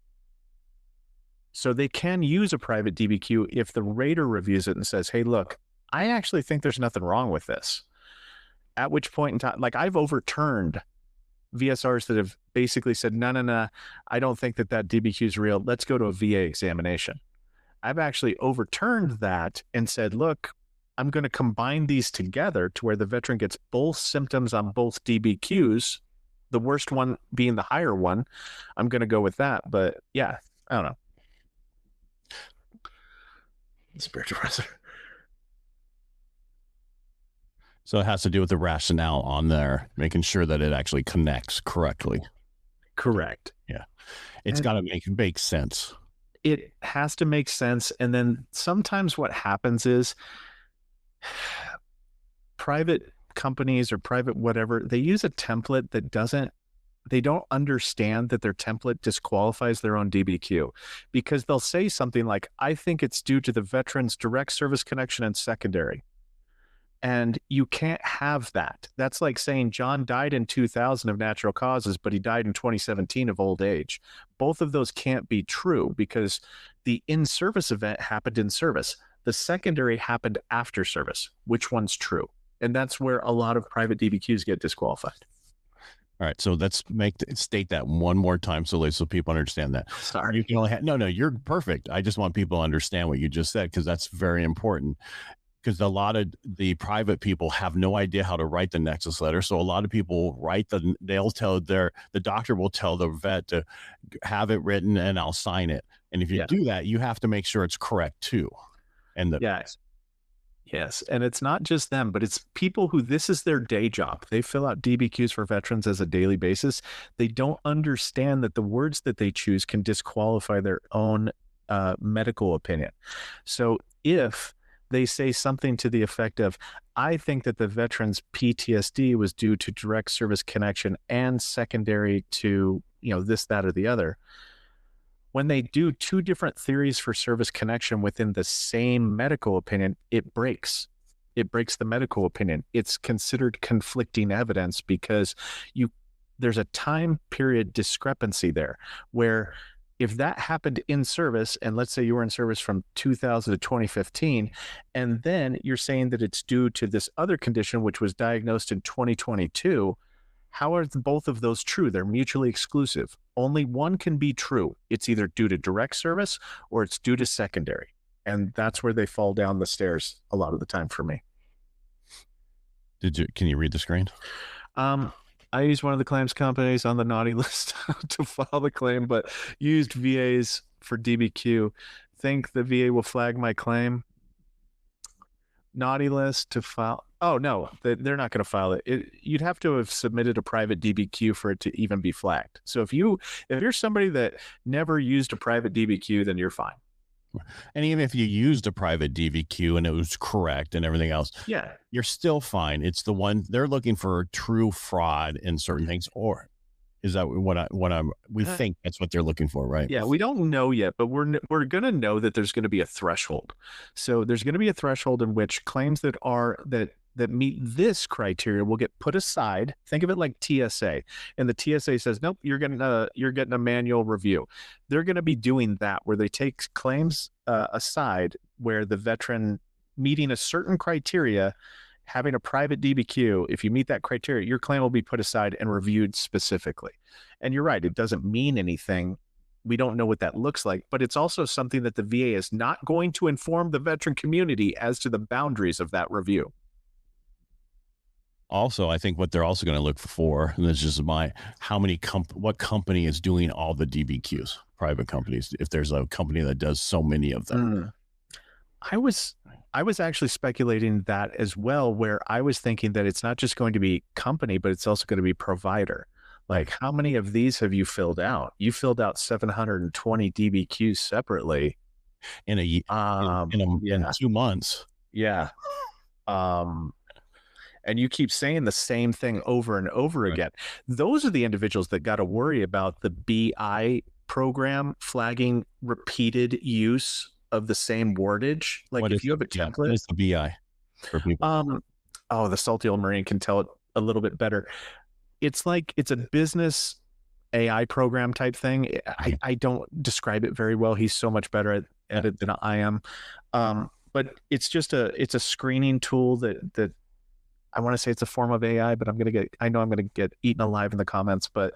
So they can use a private DBQ if the rater reviews it and says, hey, look, I actually think there's nothing wrong with this. At which point in time, like I've overturned VSRs that have basically said, no, I don't think that DBQ is real. Let's go to a VA examination. I've actually overturned that and said, look, I'm going to combine these together to where the veteran gets both symptoms on both DBQs, the worst one being the higher one. I'm going to go with that. But yeah, I don't know. Spiritual professor. So it has to do with the rationale on there, making sure that it actually connects correctly. Correct. Yeah. It's got to make sense. It has to make sense. And then sometimes what happens is private companies or private whatever, they use a template that they don't understand that their template disqualifies their own DBQ, because they'll say something like, I think it's due to the veteran's direct service connection and secondary. And you can't have that. That's like saying John died in 2000 of natural causes, but he died in 2017 of old age. Both of those can't be true because the in-service event happened in service. The secondary happened after service. Which one's true? And that's where a lot of private DBQs get disqualified. All right, so let's state that one more time so people understand that. Sorry. You can only no, you're perfect. I just want people to understand what you just said, because that's very important. Because a lot of the private people have no idea how to write the Nexus letter. So a lot of people the doctor will tell the vet to have it written and I'll sign it. And if you do that, you have to make sure it's correct too. And Yes. And it's not just them, but it's people who this is their day job. They fill out DBQs for veterans as a daily basis. They don't understand that the words that they choose can disqualify their own medical opinion. So if they say something to the effect of, I think that the veteran's PTSD was due to direct service connection and secondary to, this, that, or the other. When they do two different theories for service connection within the same medical opinion, it breaks the medical opinion. It's considered conflicting evidence because there's a time period discrepancy there where if that happened in service, and let's say you were in service from 2000 to 2015, and then you're saying that it's due to this other condition, which was diagnosed in 2022, How are both of those true? They're mutually exclusive. Only one can be true. It's either due to direct service or it's due to secondary. And that's where they fall down the stairs a lot of the time for me. Can you read the screen? I used one of the claims companies on the naughty list to file the claim, but used VAs for DBQ. Think the VA will flag my claim? Naughty list to file. Oh, no, they're not going to file it. You'd have to have submitted a private DBQ for it to even be flagged. So if you're somebody that never used a private DBQ, then you're fine. And even if you used a private DBQ and it was correct and everything else, yeah, you're still fine. It's the one they're looking for true fraud in certain things. Or is that we think that's what they're looking for, right? Yeah, we don't know yet, but we're going to know that there's going to be a threshold. So there's going to be a threshold in which claims that meet this criteria will get put aside. Think of it like TSA, and the TSA says, nope, you're getting a manual review. They're going to be doing that where they take claims aside where the veteran meeting a certain criteria, having a private DBQ, if you meet that criteria, your claim will be put aside and reviewed specifically. And you're right, it doesn't mean anything. We don't know what that looks like, but it's also something that the VA is not going to inform the veteran community as to the boundaries of that review. Also, I think what they're also going to look for, and this is what company is doing all the DBQs, private companies, if there's a company that does so many of them. I was actually speculating that as well, where I was thinking that it's not just going to be company, but it's also going to be provider. Like, how many of these have you filled out? You filled out 720 DBQs separately in 2 months. Yeah. And you keep saying the same thing over and over again. Those are the individuals that got to worry about the BI program flagging repeated use of the same wordage. Like, if you have a template, what is the BI for people? The salty old Marine can tell it a little bit better. It's a business AI program type thing. I don't describe it very well. He's so much better at it than I am. But it's a screening tool that I want to say it's a form of AI, but I know I'm going to get eaten alive in the comments, but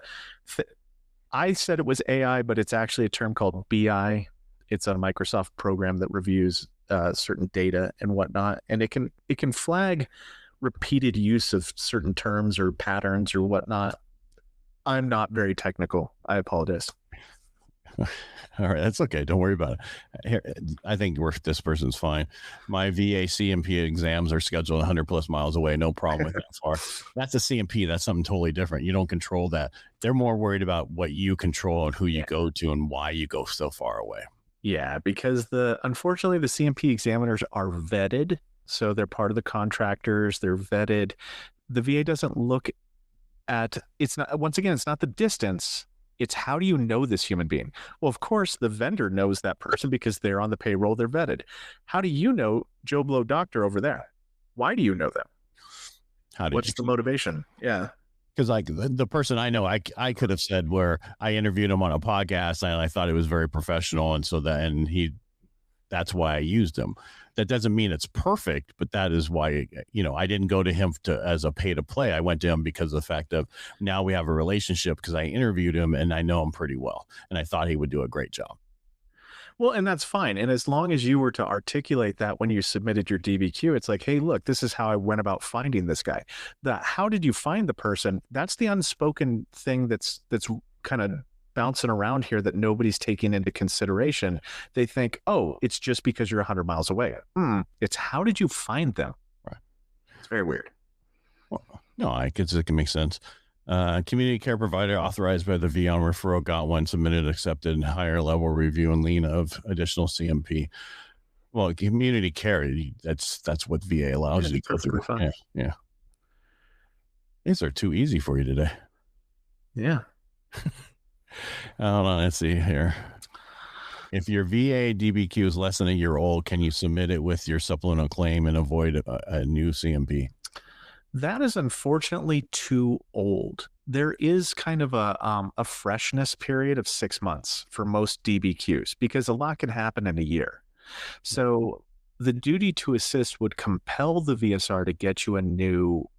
I said it was AI, but it's actually a term called BI. It's a Microsoft program that reviews certain data and whatnot. And it can flag repeated use of certain terms or patterns or whatnot. I'm not very technical. I apologize. All right, that's okay. Don't worry about it. Here, I think this person's fine. My VA CMP exams are scheduled 100 plus miles away. No problem with that far. That's a CMP. That's something totally different. You don't control that. They're more worried about what you control and who you go to and why you go so far away. Yeah, because unfortunately the CMP examiners are vetted. So they're part of the contractors. They're vetted. The VA doesn't look at, it's not the distance. It's how do you know this human being? Well, of course, the vendor knows that person because they're on the payroll, they're vetted. How do you know Joe Blow doctor over there? Why do you know them? What's the motivation? Yeah. Because like the person I know, I could have said where I interviewed him on a podcast and I thought it was very professional. And so that's why I used him. That doesn't mean it's perfect, but that is why, I didn't go to him as a pay to play. I went to him because of the fact of now we have a relationship because I interviewed him and I know him pretty well. And I thought he would do a great job. Well, and that's fine. And as long as you were to articulate that when you submitted your DBQ, it's like, hey, look, this is how I went about finding this guy. How did you find the person? That's the unspoken thing that's kind of bouncing around here that nobody's taking into consideration. They think, oh, it's just because you're 100 miles away. It's how did you find them? Right. It's very weird. Well, no, I guess it can make sense. Community care provider authorized by the VA on referral got one submitted, accepted, higher level review and lien of additional CMP. Well, community care, that's what VA allows you to go through. Yeah. These are too easy for you today. Yeah. Hold on, let's see here. If your VA DBQ is less than a year old, can you submit it with your supplemental claim and avoid a new CMP? That is unfortunately too old. There is kind of a freshness period of 6 months for most DBQs because a lot can happen in a year. So the duty to assist would compel the VSR to get you a new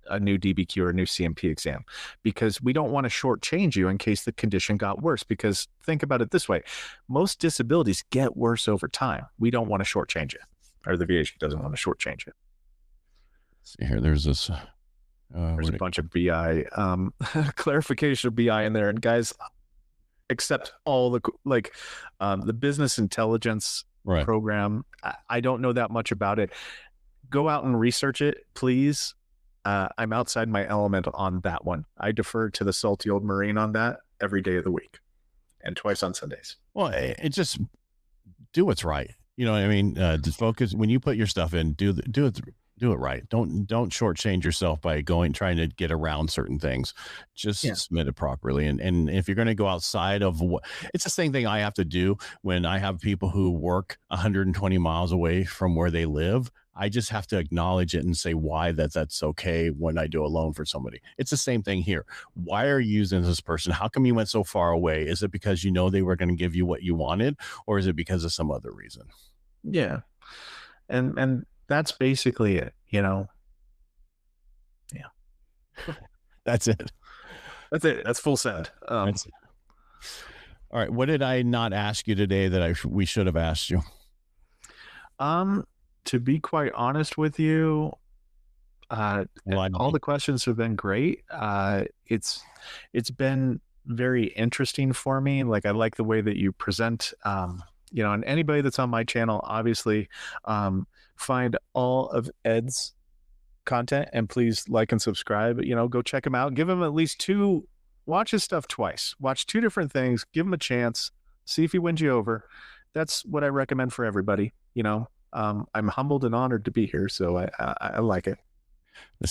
a new DBQ or a new CMP exam, because we don't want to shortchange you in case the condition got worse. Because think about it this way, most disabilities get worse over time. We don't want to shortchange it, or the VA doesn't want to shortchange it. Let's see here, there's this. There's a bunch of BI clarification of BI in there, and guys, accept all the business intelligence program. I don't know that much about it. Go out and research it, please. I'm outside my element on that one. I defer to the salty old Marine on that every day of the week and twice on Sundays. Well, it just do what's right. You know what I mean? Just focus when you put your stuff in. Do it right. Don't shortchange yourself by trying to get around certain things. Just submit it properly. And if you're going to go outside of what, it's the same thing I have to do when I have people who work 120 miles away from where they live. I just have to acknowledge it and say why that's okay when I do a loan for somebody. It's the same thing here. Why are you using this person? How come you went so far away? Is it because you know they were going to give you what you wanted, or is it because of some other reason? Yeah. And that's basically it, you know? Yeah. That's it. That's it. That's full send. That's it. All right. What did I not ask you today that we should have asked you? To be quite honest with you, all the questions have been great. It's been very interesting for me. Like, I like the way that you present, you know, and anybody that's on my channel, obviously, find all of Ed's content and please like and subscribe. You know, go check him out. Give him at least watch his stuff twice. Watch two different things. Give him a chance. See if he wins you over. That's what I recommend for everybody. You know, I'm humbled and honored to be here, so I like it.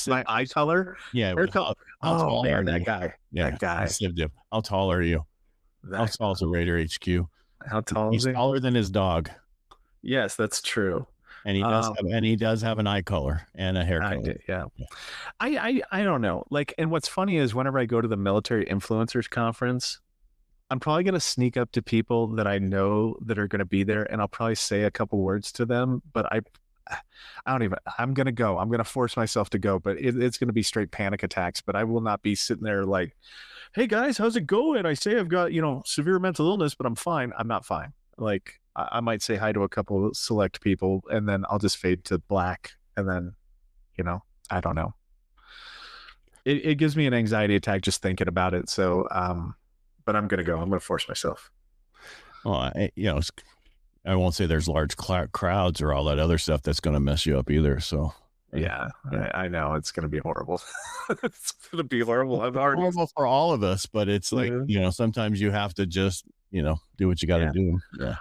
My eye color, hair color. Oh man, that guy. Yeah, that guy. How tall are you? How tall is a RaterHQ? How tall is he? He's taller than his dog. Yes, that's true. And he does have an eye color and a hair color. Yeah. I don't know. Like, and what's funny is whenever I go to the military influencers conference, I'm probably going to sneak up to people that I know that are going to be there, and I'll probably say a couple words to them, but I'm going to go. I'm going to force myself to go, but it's going to be straight panic attacks, but I will not be sitting there like, hey guys, how's it going? I say I've got, you know, severe mental illness, but I'm fine. I'm not fine. Like, I might say hi to a couple of select people, and then I'll just fade to black. And then, you know, I don't know. It gives me an anxiety attack just thinking about it. So, but I'm going to go. I'm going to force myself. Well, you know, I won't say there's large crowds or all that other stuff that's going to mess you up either. So, yeah, I know it's going to be horrible. It's going to be horrible. It's horrible for all of us, but it's like, you know, sometimes you have to just, you know, do what you got to do. Yeah.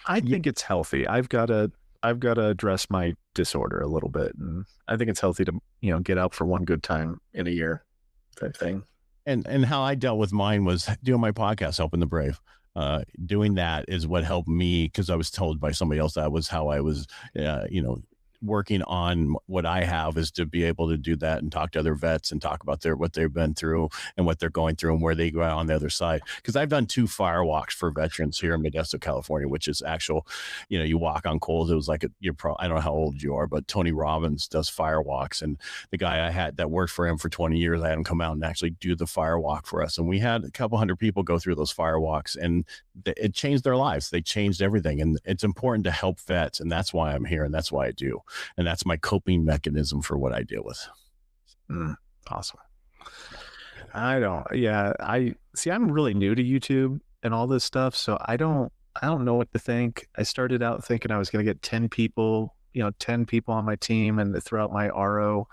I think it's healthy. I've got to address my disorder a little bit. And I think it's healthy to, you know, get out for one good time in a year type thing. And how I dealt with mine was doing my podcast, Helping the Brave. Doing that is what helped me, because I was told by somebody else that was how I was, you know, working on what I have is to be able to do that and talk to other vets and talk about what they've been through and what they're going through and where they go out on the other side. Because I've done 2 firewalks for veterans here in Modesto, California, which is actual, you know, you walk on coals. It was like I don't know how old you are, but Tony Robbins does firewalks, and the guy I had that worked for him for 20 years, I had him come out and actually do the firewalk for us. And we had a couple hundred people go through those firewalks, and it changed their lives. They changed everything. And it's important to help vets. And that's why I'm here. And that's why I do. And that's my coping mechanism for what I deal with. Awesome. I'm really new to YouTube and all this stuff. So I don't know what to think. I started out thinking I was going to get 10 people on my team and throughout my RO,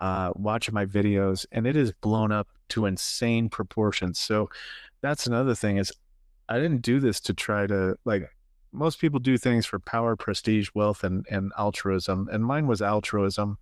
watching my videos, and it is blown up to insane proportions. So that's another thing is I didn't do this to try to, like, most people do things for power, prestige, wealth, and altruism. And mine was altruism.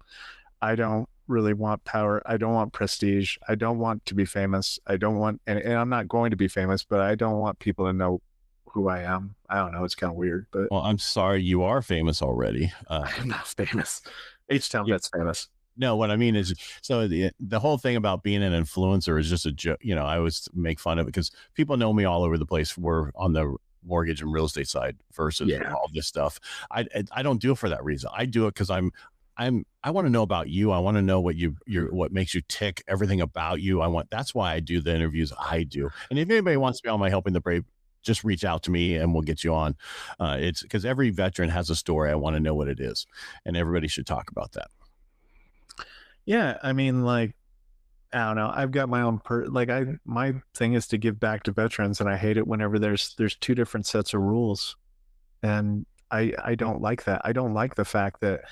I don't really want power. I don't want prestige. I don't want to be famous. I don't want, and I'm not going to be famous, but I don't want people to know who I am. I don't know. It's kind of weird, but. Well, I'm sorry. You are famous already. I'm not famous. H-Town Vet's famous. No, what I mean is, so the whole thing about being an influencer is just a joke. You know, I always make fun of it because people know me all over the place. We're on the mortgage and real estate side versus all this stuff. I don't do it for that reason. I do it because I'm I want to know about you. I want to know what makes you tick, everything about you. That's why I do the interviews I do. And if anybody wants to be on my Helping the Brave, just reach out to me and we'll get you on. It's because every veteran has a story. I want to know what it is, and everybody should talk about that. Yeah. I mean, like, I don't know. I've got my own my thing is to give back to veterans, and I hate it whenever there's two different sets of rules. And I don't like that. I don't like the fact that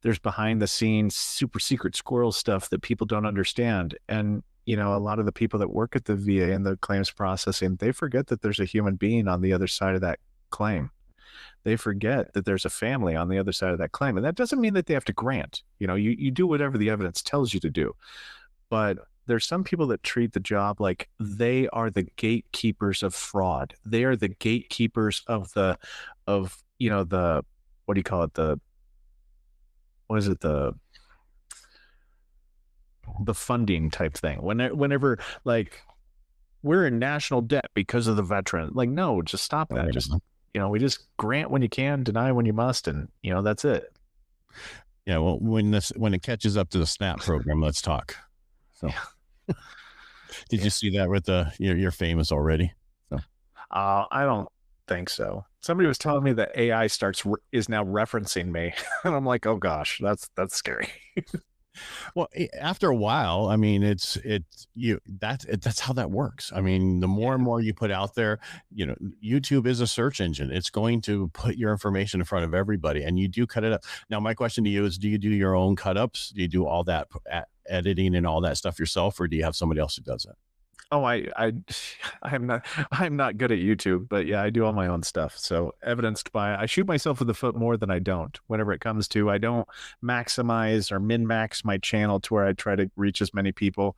there's behind the scenes super secret squirrel stuff that people don't understand. And, you know, a lot of the people that work at the VA and the claims processing, they forget that there's a human being on the other side of that claim. They forget that there's a family on the other side of that claim. And that doesn't mean that they have to grant. You know, you do whatever the evidence tells you to do. But there's some people that treat the job like they are the gatekeepers of fraud. They are the gatekeepers of you know, what do you call it? The funding type thing. Whenever like we're in national debt because of the veteran, like, no, just stop that. Just, you know, we just grant when you can, deny when you must. And, you know, that's it. Yeah. Well, when it catches up to the SNAP program, let's talk. So did you see that with you're famous already? So I don't think so. Somebody was telling me that AI is now referencing me, and I'm like, oh gosh, that's scary. Well, after a while, I mean, that's how that works. I mean, the more and more you put out there, you know, YouTube is a search engine. It's going to put your information in front of everybody, and you do cut it up. Now, my question to you is, do you do your own cut ups? Do you do all that editing and all that stuff yourself, or do you have somebody else who does that? Oh, I'm not good at YouTube, but yeah, I do all my own stuff. So evidenced by, I shoot myself in the foot more than I don't. Whenever it comes to, I don't maximize or min max my channel to where I try to reach as many people.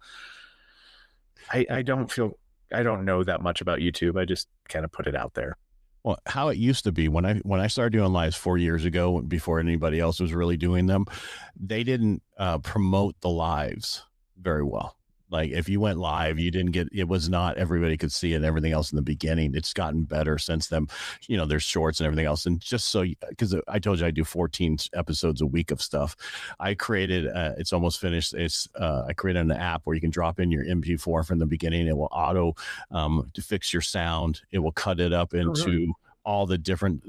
I don't know that much about YouTube. I just kind of put it out there. Well, how it used to be when I started doing lives 4 years ago, before anybody else was really doing them, they didn't promote the lives very well. Like if you went live, you didn't get, it was not everybody could see it and everything else in the beginning. It's gotten better since then. You know, there's shorts and everything else. And just so, because I told you I do 14 episodes a week of stuff, I created, it's almost finished. I created an app where you can drop in your MP4 from the beginning. It will auto to fix your sound. It will cut it up into all the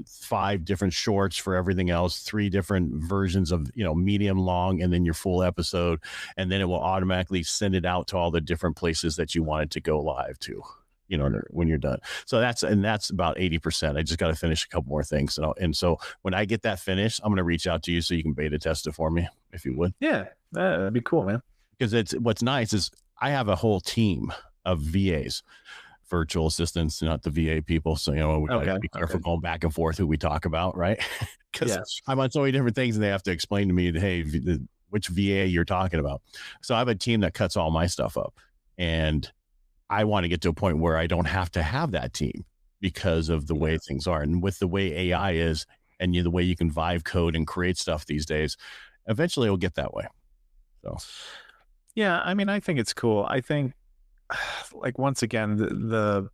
5 different shorts for everything else, 3 different versions of, you know, medium, long, and then your full episode. And then it will automatically send it out to all the different places that you want it to go live to, you know, when you're done. So that's about 80%. I just got to finish a couple more things. And so when I get that finished, I'm going to reach out to you so you can beta test it for me, if you would. Yeah, that'd be cool, man. Because what's nice is I have a whole team of VAs, virtual assistants, not the VA people. So, you know, we gotta be careful going back and forth who we talk about, right? Because I'm on so many different things and they have to explain to me, hey, which VA you're talking about. So I have a team that cuts all my stuff up. And I want to get to a point where I don't have to have that team because of the way things are. And with the way AI is and the way you can vibe code and create stuff these days, eventually it'll get that way. So, yeah, I mean, I think it's cool. I think, like, once again, the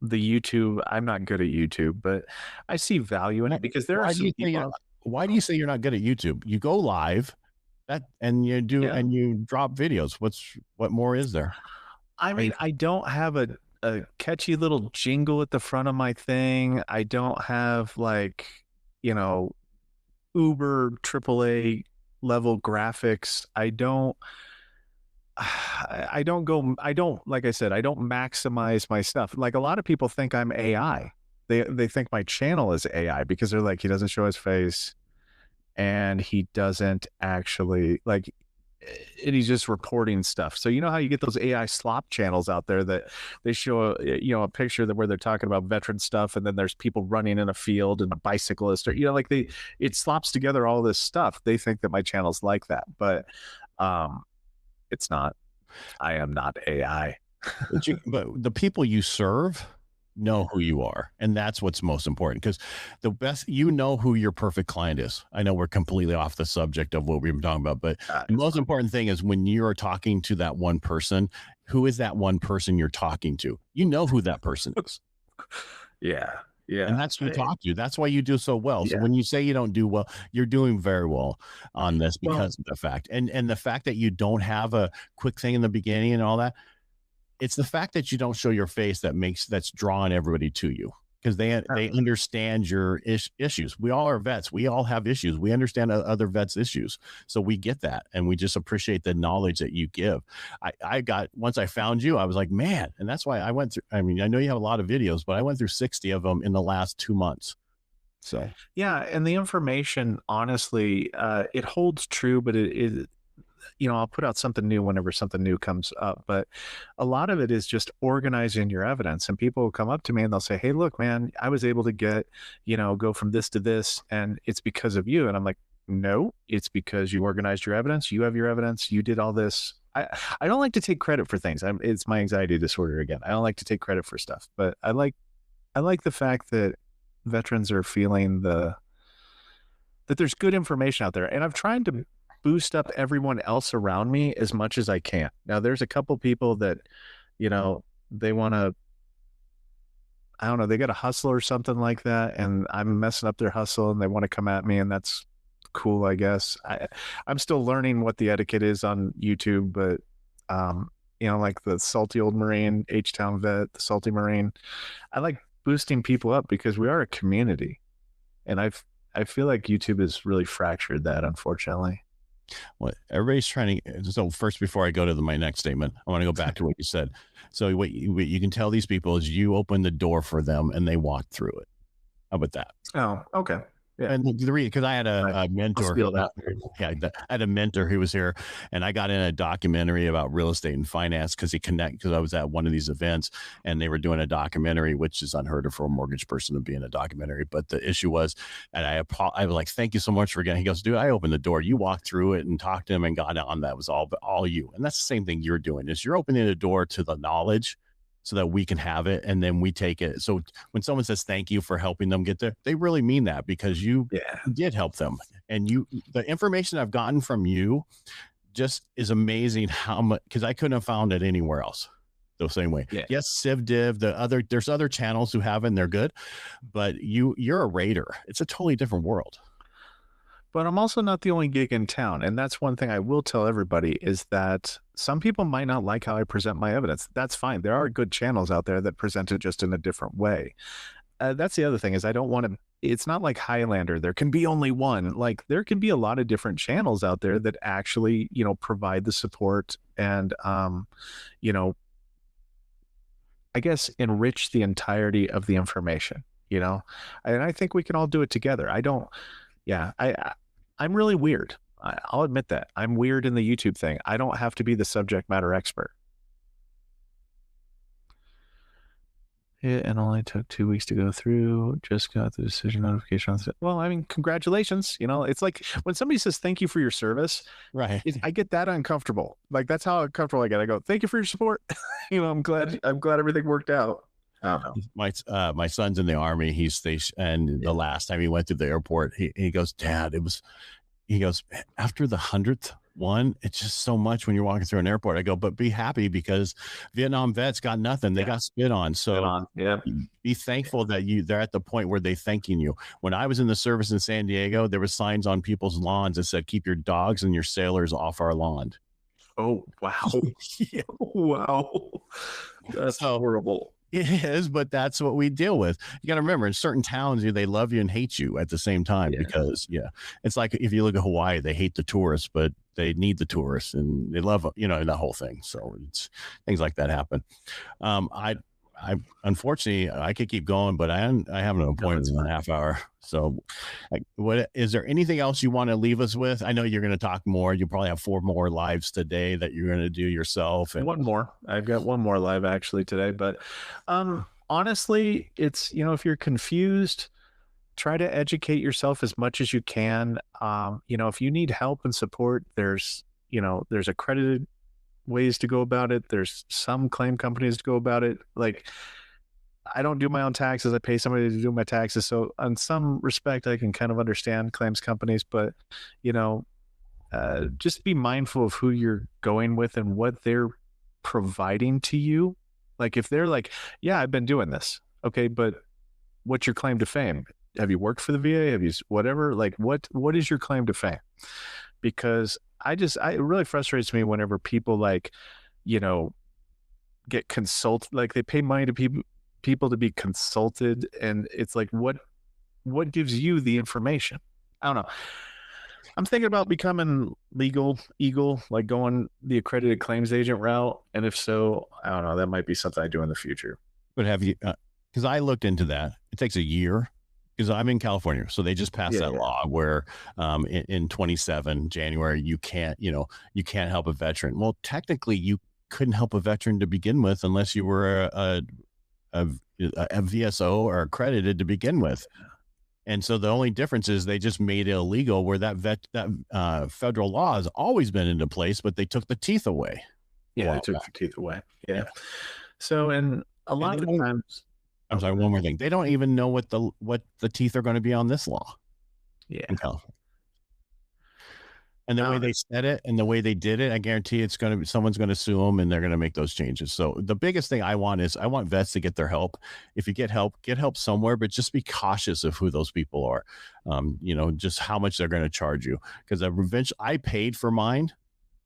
YouTube, I'm not good at YouTube, but I see value in it because there are some people. Why do you say you're not good at YouTube? You go live and you do, and you drop videos. What more is there? I mean, I don't have a catchy little jingle at the front of my thing. I don't have, like, you know, Uber AAA level graphics. Like I said, I don't maximize my stuff. Like, a lot of people think I'm AI. They think my channel is AI because they're like, he doesn't show his face and he doesn't actually, like, and he's just reporting stuff. So you know how you get those AI slop channels out there that they show a picture where they're talking about veteran stuff, and then there's people running in a field and a bicyclist, or, you know, like it slops together all this stuff. They think that my channel's like that, but it's not. I am not AI. But the people you serve know who you are, and that's what's most important, because you know who your perfect client is. I know we're completely off the subject of what we've been talking about, but the most important thing is when you're talking to that one person, who is that one person you're talking to? You know who that person is. Yeah. And that's who you talk to. That's why you do so well. So Yeah. when you say you don't do well, you're doing very well on this Well, because of the fact. And the fact that you don't have a quick thing in the beginning and all that, it's the fact that you don't show your face that's drawing everybody to you because they understand your issues. We all are vets. We all have issues. We understand other vets' issues, so we get that, and we just appreciate the knowledge that you give. I got once I found you, I was like, man, and that's why I went through. I mean, I know you have a lot of videos, but I went through 60 of them in the last 2 months. So yeah, and the information, honestly, it holds true, but it I'll put out something new whenever something new comes up. But a lot of it is just organizing your evidence. And people will come up to me and they'll say, hey, look, man, I was able to get, go from this to this, and it's because of you. And I'm like, no, it's because you organized your evidence. You have your evidence. You did all this. I don't like to take credit for things. It's my anxiety disorder again. I don't like to take credit for stuff, but I like the fact that veterans are feeling that there's good information out there. And I've tried to boost up everyone else around me as much as I can. Now, there's a couple people that, they want to, I don't know, they got a hustle or something like that, and I'm messing up their hustle and they want to come at me, and that's cool, I guess. I'm still learning what the etiquette is on YouTube, but, like the salty old Marine, H-Town vet, the salty Marine, I like boosting people up because we are a community. And I feel like YouTube has really fractured that, unfortunately. what everybody's trying to. So first, before I go to my next statement, I want to go back to what you said. So what you can tell these people is you open the door for them and they walk through it. How about that? Oh, okay. Yeah. And the reason, because I had a mentor. Yeah, I had a mentor who was here, and I got in a documentary about real estate and finance because I was at one of these events, and they were doing a documentary, which is unheard of for a mortgage person to be in a documentary. But the issue was, and I was like, "Thank you so much for getting." He goes, "Dude, I opened the door. You walked through it and talked to him and got on. That was all you." And that's the same thing you're doing. Is you're opening the door to the knowledge, so that we can have it and then we take it. So when someone says thank you for helping them get there, they really mean that because you did help them. And the information I've gotten from you just is amazing how much, because I couldn't have found it anywhere else the same way. Yeah. Yes, CivDiv, there's other channels who have it and they're good, but you're a rater. It's a totally different world. But I'm also not the only gig in town. And that's one thing I will tell everybody is that some people might not like how I present my evidence. That's fine. There are good channels out there that present it just in a different way. That's the other thing is I don't want to, it's not like Highlander. There can be only one. Like there can be a lot of different channels out there that actually, provide the support and, I guess enrich the entirety of the information, and I think we can all do it together. I'm really weird. I'll admit that. I'm weird in the YouTube thing. I don't have to be the subject matter expert. It only took 2 weeks to go through. Just got the decision notification. Well, I mean, congratulations. It's like when somebody says thank you for your service, right? I get that uncomfortable. Like that's how uncomfortable I get. I go, thank you for your support. I'm glad everything worked out. I don't know. My son's in the Army. He's stationed, and the last time he went to the airport, he goes, Dad, he goes, after the 100th one, it's just so much when you're walking through an airport. I go, but be happy because Vietnam vets got nothing. They got spit on. So be thankful that they're at the point where they're thanking you. When I was in the service in San Diego, there were signs on people's lawns that said, keep your dogs and your sailors off our lawn. Oh, wow. Yeah. Wow. That's horrible. It is, but that's what we deal with. You got to remember, in certain towns, they love you and hate you at the same time because, it's like if you look at Hawaii, they hate the tourists, but they need the tourists and they love, that whole thing. So it's things like that happen. I unfortunately I could keep going, but I have an appointment in a half hour. So, what is there anything else you want to leave us with? I know you're going to talk more. You probably have 4 more lives today that you're going to do yourself. And one more. I've got one more live actually today. But honestly, it's if you're confused, try to educate yourself as much as you can. If you need help and support, there's accredited ways to go about it. There's some claim companies to go about it. Like I don't do my own taxes. I pay somebody to do my taxes. So in some respect, I can kind of understand claims companies, but just be mindful of who you're going with and what they're providing to you. Like if they're like, yeah, I've been doing this. Okay. But what's your claim to fame? Have you worked for the VA? Have you whatever? Like what is your claim to fame? Because it really frustrates me whenever people like, you know, get consulted, like they pay money to people to be consulted, and it's like what gives you the information? I don't know. I'm thinking about becoming legal eagle, like going the accredited claims agent route, and if so, I don't know, that might be something I do in the future. But have you, because I looked into that, it takes a year, because I'm in California. So they just passed that law where in 27 January, you can't help a veteran. Well, technically you couldn't help a veteran to begin with unless you were a VSO or accredited to begin with. And so the only difference is they just made it illegal, where that federal law has always been into place, but they took the teeth away. Yeah, they took the teeth away. Yeah. So, and a lot of the times, I'm sorry, one more thing. They don't even know what the teeth are going to be on this law. Yeah. In California. And the way they said it and the way they did it, I guarantee someone's going to sue them, and they're going to make those changes. So the biggest thing I want vets to get their help. If you get help somewhere, but just be cautious of who those people are. Just how much they're going to charge you. Because I paid for mine,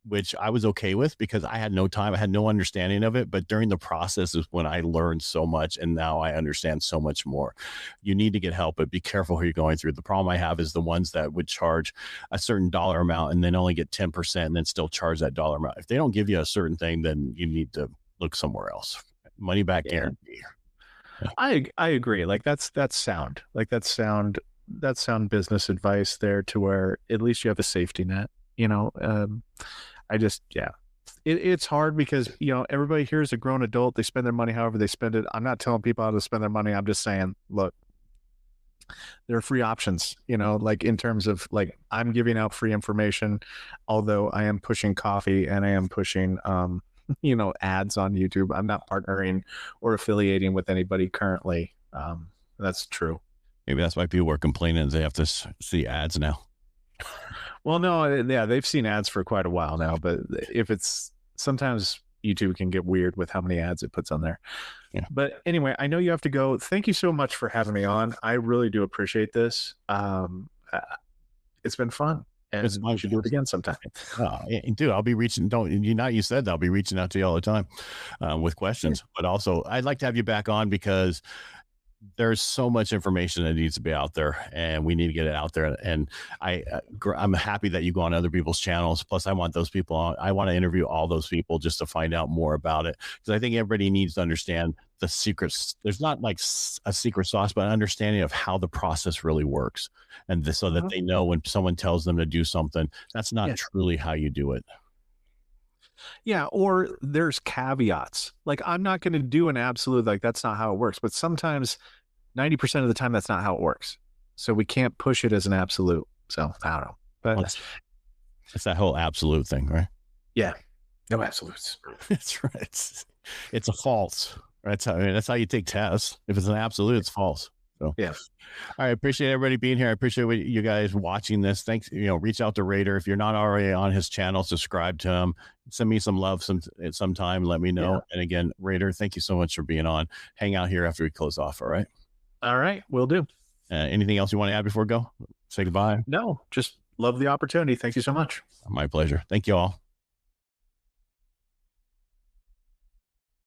which I was okay with because I had no time. I had no understanding of it. But during the process is when I learned so much, and now I understand so much more. You need to get help, but be careful who you're going through. The problem I have is the ones that would charge a certain dollar amount and then only get 10% and then still charge that dollar amount. If they don't give you a certain thing, then you need to look somewhere else. Money back guarantee. Yeah. I agree. Like that's sound. Like that's sound business advice there, to where at least you have a safety net, it's hard because, everybody here is a grown adult. They spend their money however they spend it. I'm not telling people how to spend their money. I'm just saying, look, there are free options, like in terms of like, I'm giving out free information, although I am pushing coffee and I am pushing, ads on YouTube. I'm not partnering or affiliating with anybody currently. That's true. Maybe that's why people are complaining. They have to see ads now. Well, no, yeah, they've seen ads for quite a while now, but sometimes YouTube can get weird with how many ads it puts on there. Yeah. But anyway, I know you have to go. Thank you so much for having me on. I really do appreciate this. It's been fun. And we should do it again sometime. Dude, I'll be reaching. You said that I'll be reaching out to you all the time with questions. But also, I'd like to have you back on because there's so much information that needs to be out there, and we need to get it out there. And I'm happy that you go on other people's channels. Plus, I want those people on. I want to interview all those people just to find out more about it, because I think everybody needs to understand the secrets. There's not like a secret sauce, but an understanding of how the process really works, and so that they know when someone tells them to do something, that's not truly how you do it. Yeah, or there's caveats. Like, I'm not going to do an absolute, like, that's not how it works. But sometimes 90% of the time, that's not how it works. So we can't push it as an absolute. So I don't know. But it's that whole absolute thing, right? Yeah. No absolutes. That's right. It's a false. That's how you take tests. If it's an absolute, it's false. So yeah. All right. Appreciate everybody being here. I appreciate you guys watching this. Thanks. Reach out to Rater. If you're not already on his channel, subscribe to him. Send me some love sometime. Let me know. Yeah. And again, Rater, thank you so much for being on. Hang out here after we close off. All right. All right. Will do. Anything else you want to add before we go? Say goodbye. No, just love the opportunity. Thank you so much. My pleasure. Thank you all.